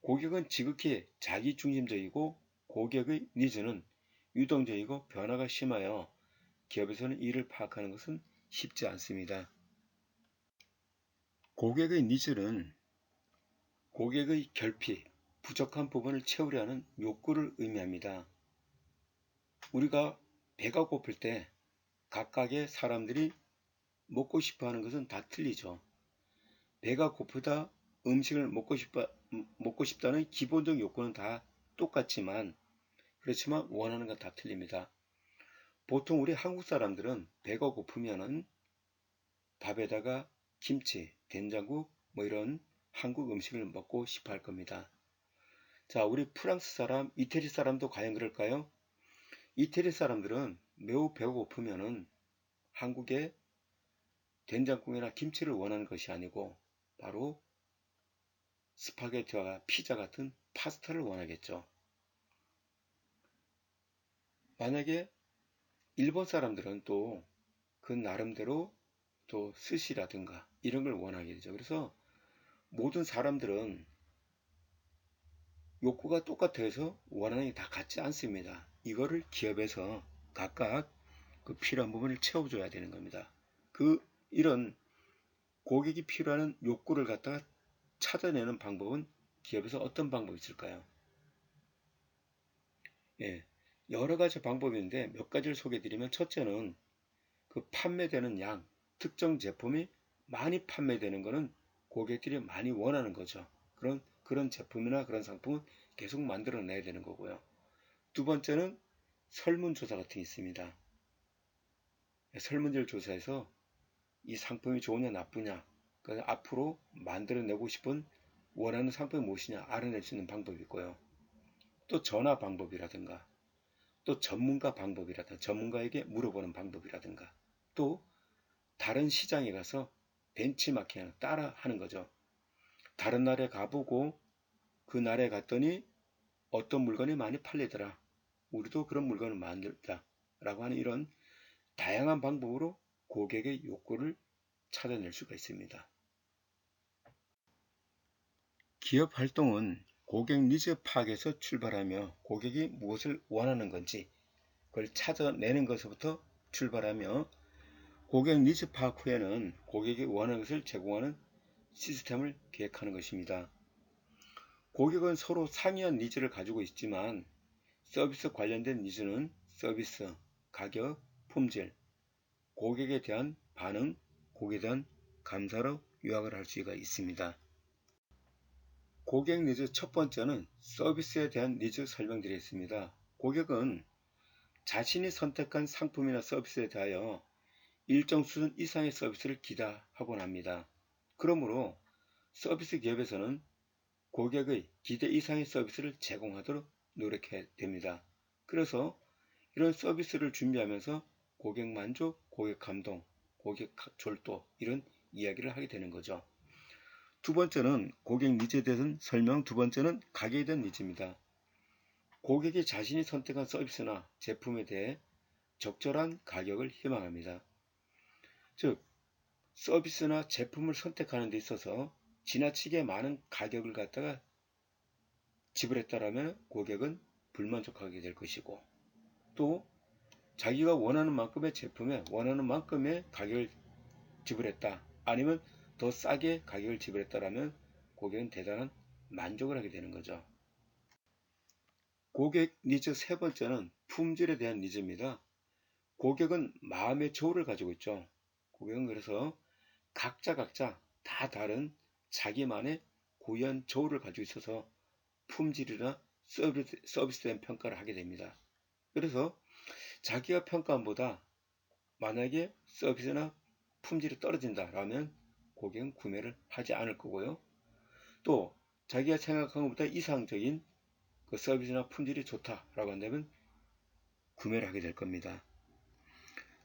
Speaker 1: 고객은 지극히 자기중심적이고 고객의 니즈는 유동적이고 변화가 심하여 기업에서는 이를 파악하는 것은 쉽지 않습니다. 고객의 니즈는 고객의 결핍, 부족한 부분을 채우려 하는 욕구를 의미합니다. 우리가 배가 고플 때 각각의 사람들이 먹고 싶어 하는 것은 다 틀리죠. 배가 고프다 음식을 먹고 싶다는 기본적 요구는 다 똑같지만 그렇지만 원하는 건 다 틀립니다. 보통 우리 한국 사람들은 배가 고프면은 밥에다가 김치, 된장국 뭐 이런 한국 음식을 먹고 싶어 할 겁니다. 자, 우리 프랑스 사람, 이태리 사람도 과연 그럴까요? 이태리 사람들은 매우 배가 고프면은 한국의 된장국이나 김치를 원하는 것이 아니고 바로 스파게티와 피자 같은 파스타를 원하겠죠. 만약에 일본 사람들은 또 그 나름대로 또 스시라든가 이런 걸 원하게 되죠. 그래서 모든 사람들은 욕구가 똑같아서 원하는 게 다 같지 않습니다. 이거를 기업에서 각각 그 필요한 부분을 채워줘야 되는 겁니다. 이런 고객이 필요한 욕구를 갖다가 찾아내는 방법은 기업에서 어떤 방법이 있을까요? 예, 여러 가지 방법인데 몇 가지를 소개해 드리면 첫째는 그 판매되는 양, 특정 제품이 많이 판매되는 것은 고객들이 많이 원하는 거죠. 그런 제품이나 그런 상품은 계속 만들어내야 되는 거고요. 두 번째는 설문조사 같은 게 있습니다. 설문지를 조사해서 이 상품이 좋으냐 나쁘냐, 앞으로 만들어내고 싶은 원하는 상품이 무엇이냐 알아낼 수 있는 방법이 있고요. 또 전화 방법이라든가 또 전문가 방법이라든가 전문가에게 물어보는 방법이라든가 또 다른 시장에 가서 벤치마킹을 따라 하는 거죠. 다른 나라에 가보고 그 나라에 갔더니 어떤 물건이 많이 팔리더라. 우리도 그런 물건을 만들자. 라고 하는 이런 다양한 방법으로 고객의 욕구를 찾아낼 수가 있습니다. 기업 활동은 고객 니즈 파악에서 출발하며 고객이 무엇을 원하는 건지 그걸 찾아내는 것부터 출발하며 고객 니즈 파악 후에는 고객이 원하는 것을 제공하는 시스템을 계획하는 것입니다. 고객은 서로 상이한 니즈를 가지고 있지만 서비스 관련된 니즈는 서비스, 가격, 품질, 고객에 대한 반응, 고객에 대한 감사로 요약을 할 수가 있습니다. 고객 니즈 첫 번째는 서비스에 대한 니즈 설명드리겠습니다. 고객은 자신이 선택한 상품이나 서비스에 대하여 일정 수준 이상의 서비스를 기대하곤 합니다. 그러므로 서비스 기업에서는 고객의 기대 이상의 서비스를 제공하도록 노력해야 됩니다. 그래서 이런 서비스를 준비하면서 고객 만족, 고객 감동, 고객 졸도 이런 이야기를 하게 되는 거죠. 두 번째는 고객 니즈에 대한 설명, 두 번째는 가격에 대한 니즈입니다. 고객이 자신이 선택한 서비스나 제품에 대해 적절한 가격을 희망합니다. 즉, 서비스나 제품을 선택하는 데 있어서 지나치게 많은 가격을 갖다가 지불했다라면 고객은 불만족하게 될 것이고, 또 자기가 원하는 만큼의 제품에 원하는 만큼의 가격을 지불했다, 아니면 더 싸게 가격을 지불했다라면 고객은 대단한 만족을 하게 되는 거죠. 고객 니즈 세 번째는 품질에 대한 니즈입니다. 고객은 마음의 저울을 가지고 있죠. 고객은 그래서 각자 다 다른 자기만의 고유한 저울을 가지고 있어서 품질이나 서비스에 대한 평가를 하게 됩니다. 그래서 자기가 평가한 보다 만약에 서비스나 품질이 떨어진다라면 고객은 구매를 하지 않을 거고요. 또 자기가 생각한 것보다 이상적인 그 서비스나 품질이 좋다라고 한다면 구매를 하게 될 겁니다.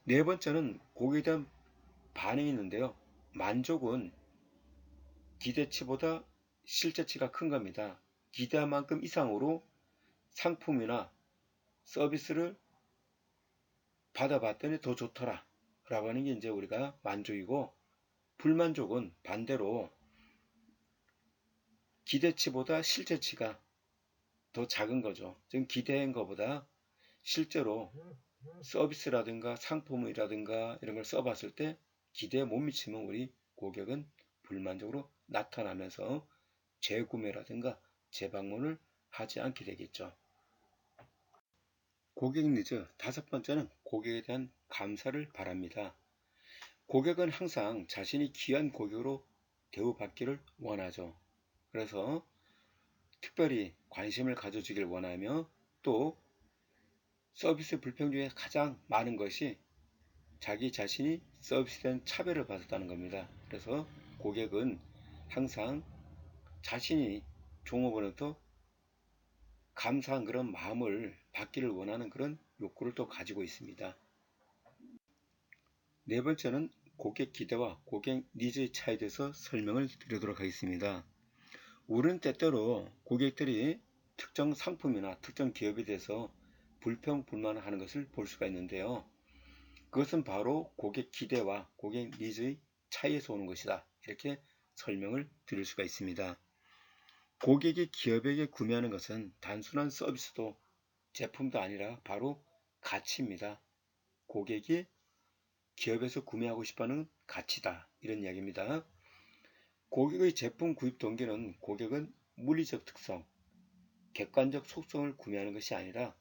Speaker 1: 네 번째는 고객에 대한 반응이 있는데요. 만족은 기대치보다 실제치가 큰 겁니다. 기대한 만큼 이상으로 상품이나 서비스를 받아봤더니 더 좋더라 라고 하는 게 이제 우리가 만족이고, 불만족은 반대로 기대치보다 실제치가 더 작은 거죠. 지금 기대한 것보다 실제로 서비스라든가 상품이라든가 이런 걸 써봤을 때 기대에 못 미치면 우리 고객은 불만족으로 나타나면서 재구매라든가 재방문을 하지 않게 되겠죠. 고객 니즈 다섯 번째는 고객에 대한 감사를 바랍니다. 고객은 항상 자신이 귀한 고객으로 대우받기를 원하죠. 그래서 특별히 관심을 가져주길 원하며, 또 서비스 불평 중에 가장 많은 것이 자기 자신이 서비스에 대한 차별을 받았다는 겁니다. 그래서 고객은 항상 자신이 종업원으로부터 감사한 그런 마음을 받기를 원하는 그런 욕구를 또 가지고 있습니다. 네 번째는 고객 기대와 고객 니즈의 차이에 대해서 설명을 드리도록 하겠습니다. 우리는 때때로 고객들이 특정 상품이나 특정 기업에 대해서 불평, 불만하는 것을 볼 수가 있는데요. 그것은 바로 고객 기대와 고객 니즈의 차이에서 오는 것이다. 이렇게 설명을 드릴 수가 있습니다. 고객이 기업에게 구매하는 것은 단순한 서비스도 제품도 아니라 바로 가치입니다. 고객이 기업에서 구매하고 싶어하는 가치다. 이런 이야기입니다. 고객의 제품 구입 동기는 고객은 물리적 특성, 객관적 속성을 구매하는 것이 아니라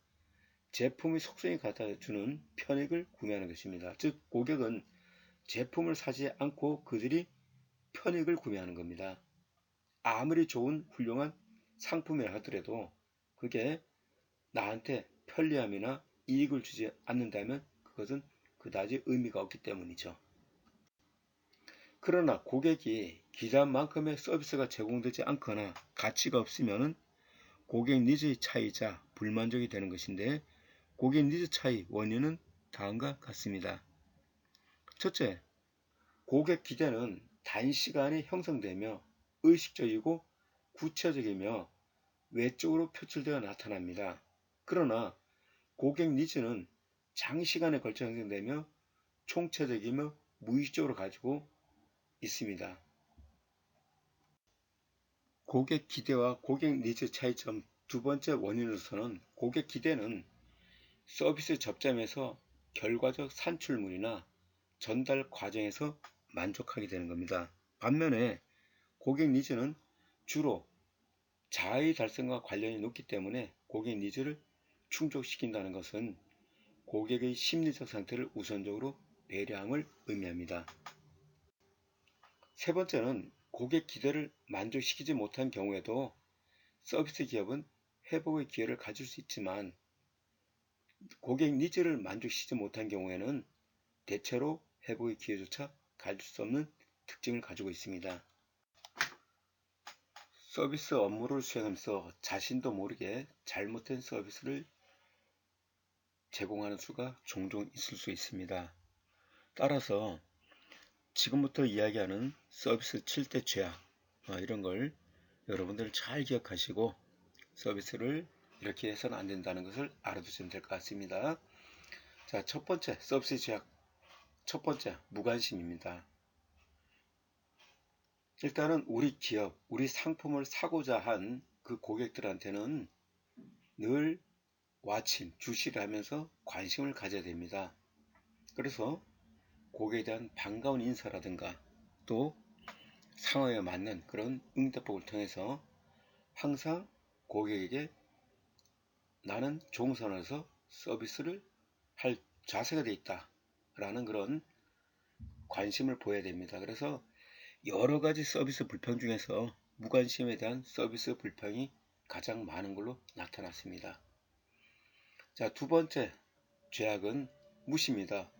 Speaker 1: 제품의 속성이 갖다주는 편익을 구매하는 것입니다. 즉, 고객은 제품을 사지 않고 그들이 편익을 구매하는 겁니다. 아무리 좋은 훌륭한 상품이라 하더라도 그게 나한테 편리함이나 이익을 주지 않는다면 그것은 그다지 의미가 없기 때문이죠. 그러나 고객이 기대한 만큼의 서비스가 제공되지 않거나 가치가 없으면 고객 니즈의 차이자 불만족이 되는 것인데, 고객 니즈 차이 원인은 다음과 같습니다. 첫째, 고객 기대는 단시간에 형성되며 의식적이고 구체적이며 외적으로 표출되어 나타납니다. 그러나 고객 니즈는 장시간에 걸쳐 형성되며 총체적이며 무의식적으로 가지고 있습니다. 고객 기대와 고객 니즈 차이점 두 번째 원인으로서는 고객 기대는 서비스 접점에서 결과적 산출물이나 전달 과정에서 만족하게 되는 겁니다. 반면에 고객 니즈는 주로 자의 달성과 관련이 높기 때문에 고객 니즈를 충족시킨다는 것은 고객의 심리적 상태를 우선적으로 배려함을 의미합니다. 세 번째는 고객 기대를 만족시키지 못한 경우에도 서비스 기업은 회복의 기회를 가질 수 있지만 고객 니즈를 만족시키지 못한 경우에는 대체로 회복의 기회조차 가질 수 없는 특징을 가지고 있습니다. 서비스 업무를 수행하면서 자신도 모르게 잘못된 서비스를 제공하는 수가 종종 있을 수 있습니다. 따라서 지금부터 이야기하는 서비스 7대 죄악 이런 걸 여러분들 잘 기억하시고 서비스를 이렇게 해서는 안 된다는 것을 알아두시면 될 것 같습니다. 자, 첫 번째 서비스 죄악, 첫 번째 무관심입니다. 일단은 우리 기업, 우리 상품을 사고자 한 그 고객들한테는 늘 와칭, 주시를 하면서 관심을 가져야 됩니다. 그래서 고객에 대한 반가운 인사라든가 또 상황에 맞는 그런 응대법을 통해서 항상 고객에게 나는 종선에서 서비스를 할 자세가 되어 있다 라는 그런 관심을 보여야 됩니다. 그래서 여러 가지 서비스 불평 중에서 무관심에 대한 서비스 불평이 가장 많은 걸로 나타났습니다. 자, 두 번째 죄악은 무시입니다.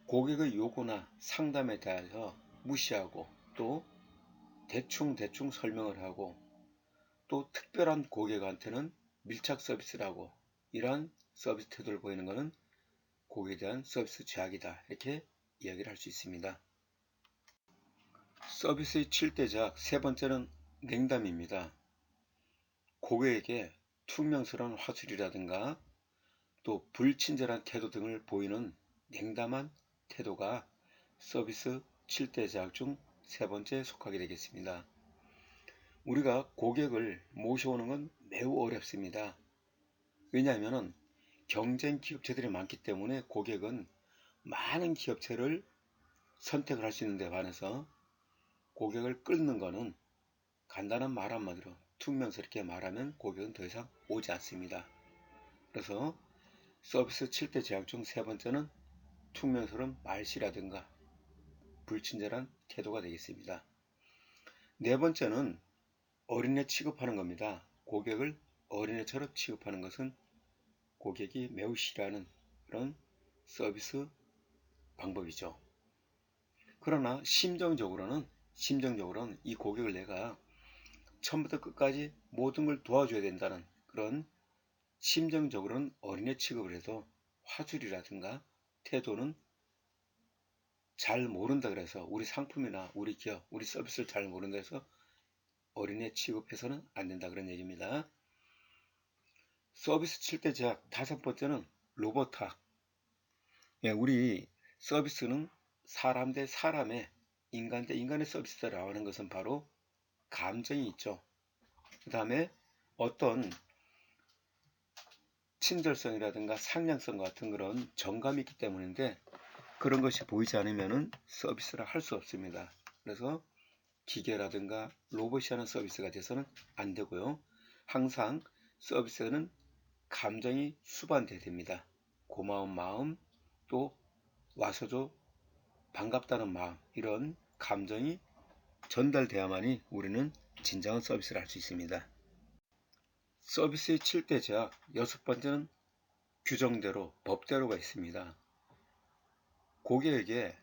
Speaker 1: 고객의 요구나 상담에 대해서 무시하고 또 대충 설명을 하고 또 특별한 고객한테는 밀착 서비스를 하고 이러한 서비스 태도를 보이는 것은 고객에 대한 서비스 죄악이다 이렇게 이야기를 할 수 있습니다. 서비스의 7대 죄악 세 번째는 냉담입니다. 고객에게 퉁명스러운 화술이라든가 또 불친절한 태도 등을 보이는 냉담한 태도가 서비스 7대 죄악 중 세 번째에 속하게 되겠습니다. 우리가 고객을 모셔오는 건 매우 어렵습니다. 왜냐하면 경쟁 기업체들이 많기 때문에 고객은 많은 기업체를 선택을 할 수 있는 데 반해서 고객을 끌는 것은 간단한 말 한마디로 퉁명스럽게 말하면 고객은 더 이상 오지 않습니다. 그래서 서비스 7대 죄악 중 세 번째는 퉁명스러운 말씨라든가 불친절한 태도가 되겠습니다. 네 번째는 어린애 취급하는 겁니다. 고객을 어린애처럼 취급하는 것은 고객이 매우 싫어하는 그런 서비스 방법이죠. 그러나 심정적으로는 이 고객을 내가 처음부터 끝까지 모든 걸 도와줘야 된다는 그런 심정적으로는 어린애 취급을 해도 화술이라든가 태도는 잘 모른다 그래서 우리 상품이나 우리 기업, 우리 서비스를 잘 모른다 해서 어린애 취급해서는 안 된다 그런 얘기입니다. 서비스 7대 제약 다섯 번째는 로봇학. 예, 우리 서비스는 사람 대 사람의 인간 대 인간의 서비스라고 하는 것은 바로 감정이 있죠. 그 다음에 어떤 친절성이라든가 상냥성 같은 그런 정감이 있기 때문인데 그런 것이 보이지 않으면 서비스를 할 수 없습니다. 그래서 기계라든가 로봇이 하는 서비스가 돼서는 안 되고요. 항상 서비스는 감정이 수반돼야 됩니다. 고마운 마음, 또 와서 줘 반갑다는 마음, 이런 감정이 전달돼야만이 우리는 진정한 서비스를 할 수 있습니다. 서비스의 7대 제약 여섯 번째는 규정대로, 법대로가 있습니다. 고객에게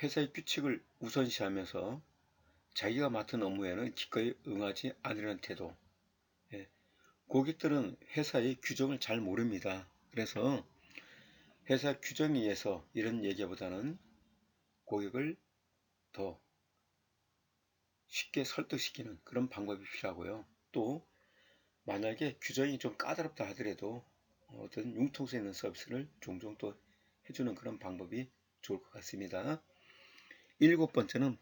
Speaker 1: 회사의 규칙을 우선시하면서 자기가 맡은 업무에는 기꺼이 응하지 않으려는 태도. 고객들은 회사의 규정을 잘 모릅니다. 그래서 회사 규정에 의해서 이런 얘기보다는 고객을 더 쉽게 설득시키는 그런 방법이 필요하고요. 또 만약에 규정이 좀 까다롭다 하더라도 어떤 융통성 있는 서비스를 종종 또 해주는 그런 방법이 좋을 것 같습니다. 일곱 번째는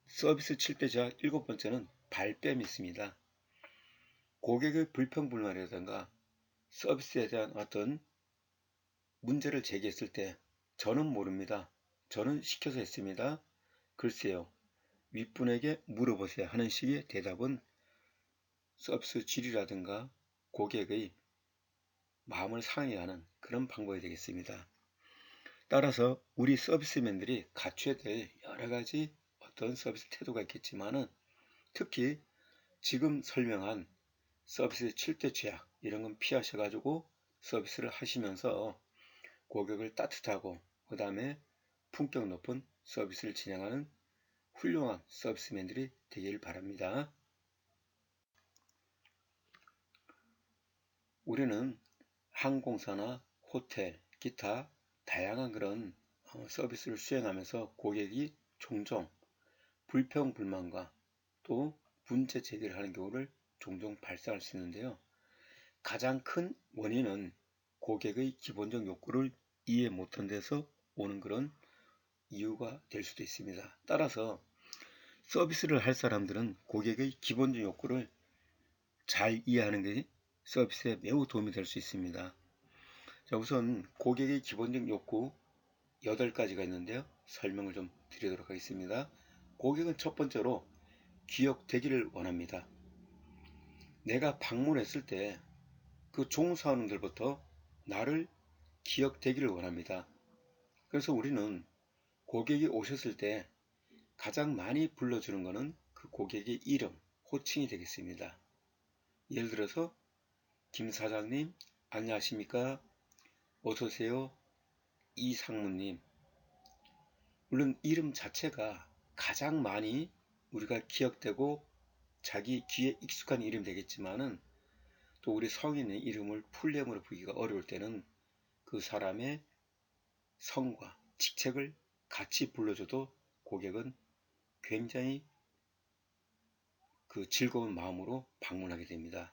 Speaker 1: 서비스 7대 제약 일곱 번째는 발뺌이 있습니다. 고객의 불평불만이라든가 서비스에 대한 어떤 문제를 제기했을 때 저는 모릅니다. 저는 시켜서 했습니다. 글쎄요. 윗분에게 물어보세요 하는 식의 대답은 서비스 질이라든가 고객의 마음을 상하게 하는 그런 방법이 되겠습니다. 따라서 우리 서비스맨들이 갖춰야 될 여러 가지 어떤 서비스 태도가 있겠지만은 특히 지금 설명한 서비스 7대 죄악 이런 건 피하셔가지고 서비스를 하시면서 고객을 따뜻하고 그 다음에 품격 높은 서비스를 진행하는 훌륭한 서비스맨들이 되길 바랍니다. 우리는 항공사나 호텔, 기타 다양한 그런 서비스를 수행하면서 고객이 종종 불평, 불만과 또 문제 제기를 하는 경우를 종종 발생할 수 있는데요. 가장 큰 원인은 고객의 기본적 욕구를 이해 못한 데서 오는 그런 이유가 될 수도 있습니다. 따라서 서비스를 할 사람들은 고객의 기본적 욕구를 잘 이해하는 게 서비스에 매우 도움이 될 수 있습니다. 자, 우선 고객의 기본적 욕구 8가지가 있는데요. 설명을 좀 드리도록 하겠습니다. 고객은 첫 번째로 기억되기를 원합니다. 내가 방문했을 때 그 종사원들부터 나를 기억되기를 원합니다. 그래서 우리는 고객이 오셨을 때 가장 많이 불러주는 것은 그 고객의 이름, 호칭이 되겠습니다. 예를 들어서 김 사장님, 안녕하십니까? 어서오세요. 이상무님. 물론 이름 자체가 가장 많이 우리가 기억되고 자기 귀에 익숙한 이름이 되겠지만은 또 우리 성인의 이름을 풀네임으로 부르기가 어려울 때는 그 사람의 성과 직책을 같이 불러줘도 고객은 굉장히 그 즐거운 마음으로 방문하게 됩니다.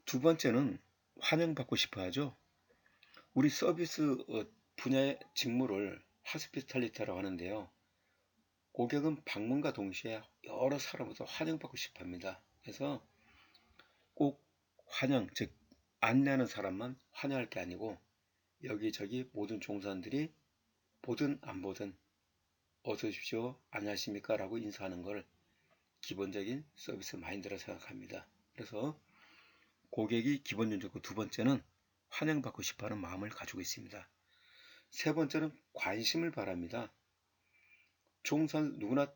Speaker 1: 두 번째는 환영받고 싶어 하죠. 우리 서비스 분야의 직무를 하스피탈리티라고 하는데요. 고객은 방문과 동시에 여러 사람부터 환영받고 싶어 합니다. 그래서 꼭 환영, 즉 안내하는 사람만 환영할 게 아니고 여기저기 모든 종사원들이 보든 안 보든 어서 오십시오, 안녕하십니까 라고 인사하는 걸 기본적인 서비스 마인드라 생각합니다. 그래서 고객이 기본적으로 두 번째는 환영받고 싶어하는 마음을 가지고 있습니다. 세 번째는 관심을 바랍니다. 종사는 누구나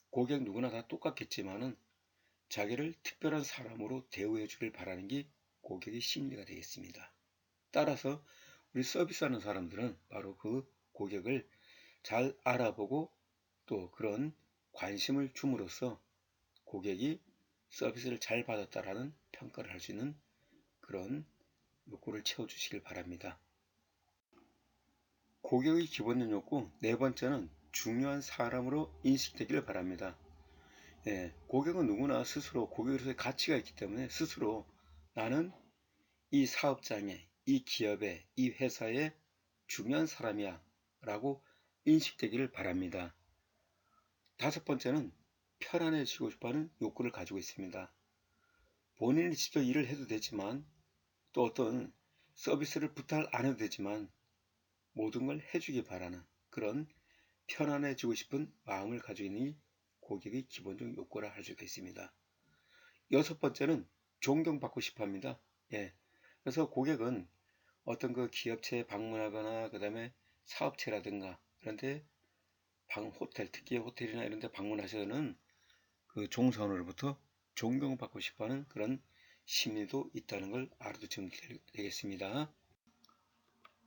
Speaker 1: 고객 누구나 다 똑같겠지만은 자기를 특별한 사람으로 대우해 주길 바라는 게 고객의 심리가 되겠습니다. 따라서 우리 서비스하는 사람들은 바로 그 고객을 잘 알아보고 또 그런 관심을 줌으로써 고객이 서비스를 잘 받았다라는 평가를 할 수 있는 그런 욕구를 채워주시길 바랍니다. 고객의 기본적 욕구 네 번째는 중요한 사람으로 인식되기를 바랍니다. 고객은 누구나 스스로 고객으로서의 가치가 있기 때문에 스스로 나는 이 사업장에, 이 기업에, 이 회사에 중요한 사람이야 라고 인식되기를 바랍니다. 다섯 번째는 편안해지고 싶어하는 욕구를 가지고 있습니다. 본인이 직접 일을 해도 되지만 또 어떤 서비스를 부탁 안 해도 되지만 모든 걸 해주기 바라는 그런 편안해지고 싶은 마음을 가지고 있는 고객의 기본적 욕구라 할 수가 있습니다. 여섯 번째는 존경받고 싶어 합니다. 그래서 고객은 어떤 그 기업체에 방문하거나 그 다음에 사업체라든가 그런데 호텔, 특히 호텔이나 이런 데 방문하셔서는 그 종사원으로부터 존경받고 싶어 하는 그런 심리도 있다는 걸 알아두시면 되겠습니다.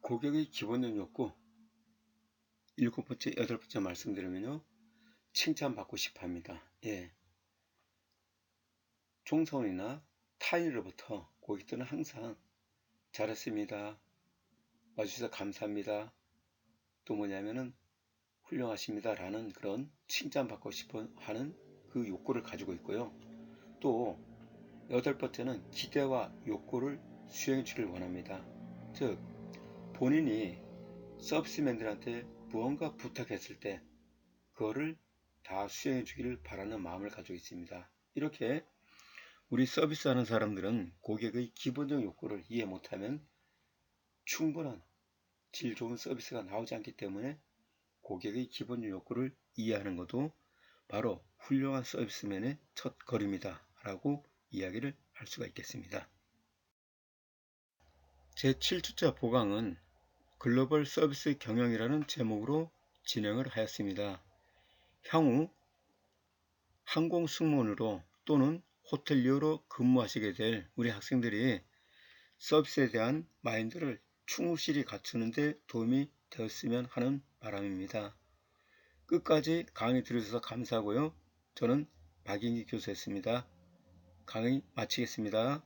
Speaker 1: 고객의 기본적 욕구 일곱 번째, 여덟 번째 말씀드리면요. 칭찬받고 싶어 합니다. 종사원이나 타인으로부터 고객들은 항상 잘했습니다. 와주셔서 감사합니다. 또 뭐냐면은 훌륭하십니다. 라는 그런 칭찬받고 싶어 하는 그 욕구를 가지고 있고요. 또 여덟 번째는 기대와 욕구를 수행해 주기를 원합니다. 즉 본인이 서비스맨들한테 무언가 부탁했을 때 그거를 다 수행해 주기를 바라는 마음을 가지고 있습니다. 이렇게 우리 서비스하는 사람들은 고객의 기본적 욕구를 이해 못하면 충분한 질 좋은 서비스가 나오지 않기 때문에 고객의 기본 욕구를 이해하는 것도 바로 훌륭한 서비스맨의 첫 걸음이다 라고 이야기를 할 수가 있겠습니다. 제7주차 보강은 글로벌 서비스 경영이라는 제목으로 진행을 하였습니다. 향후 항공 승무원으로 또는 호텔리어로 근무하시게 될 우리 학생들이 서비스에 대한 마인드를 충실히 갖추는 데 도움이 되었으면 하는 바람입니다. 끝까지 강의 들으셔서 감사하고요. 저는 박인기 교수였습니다. 강의 마치겠습니다.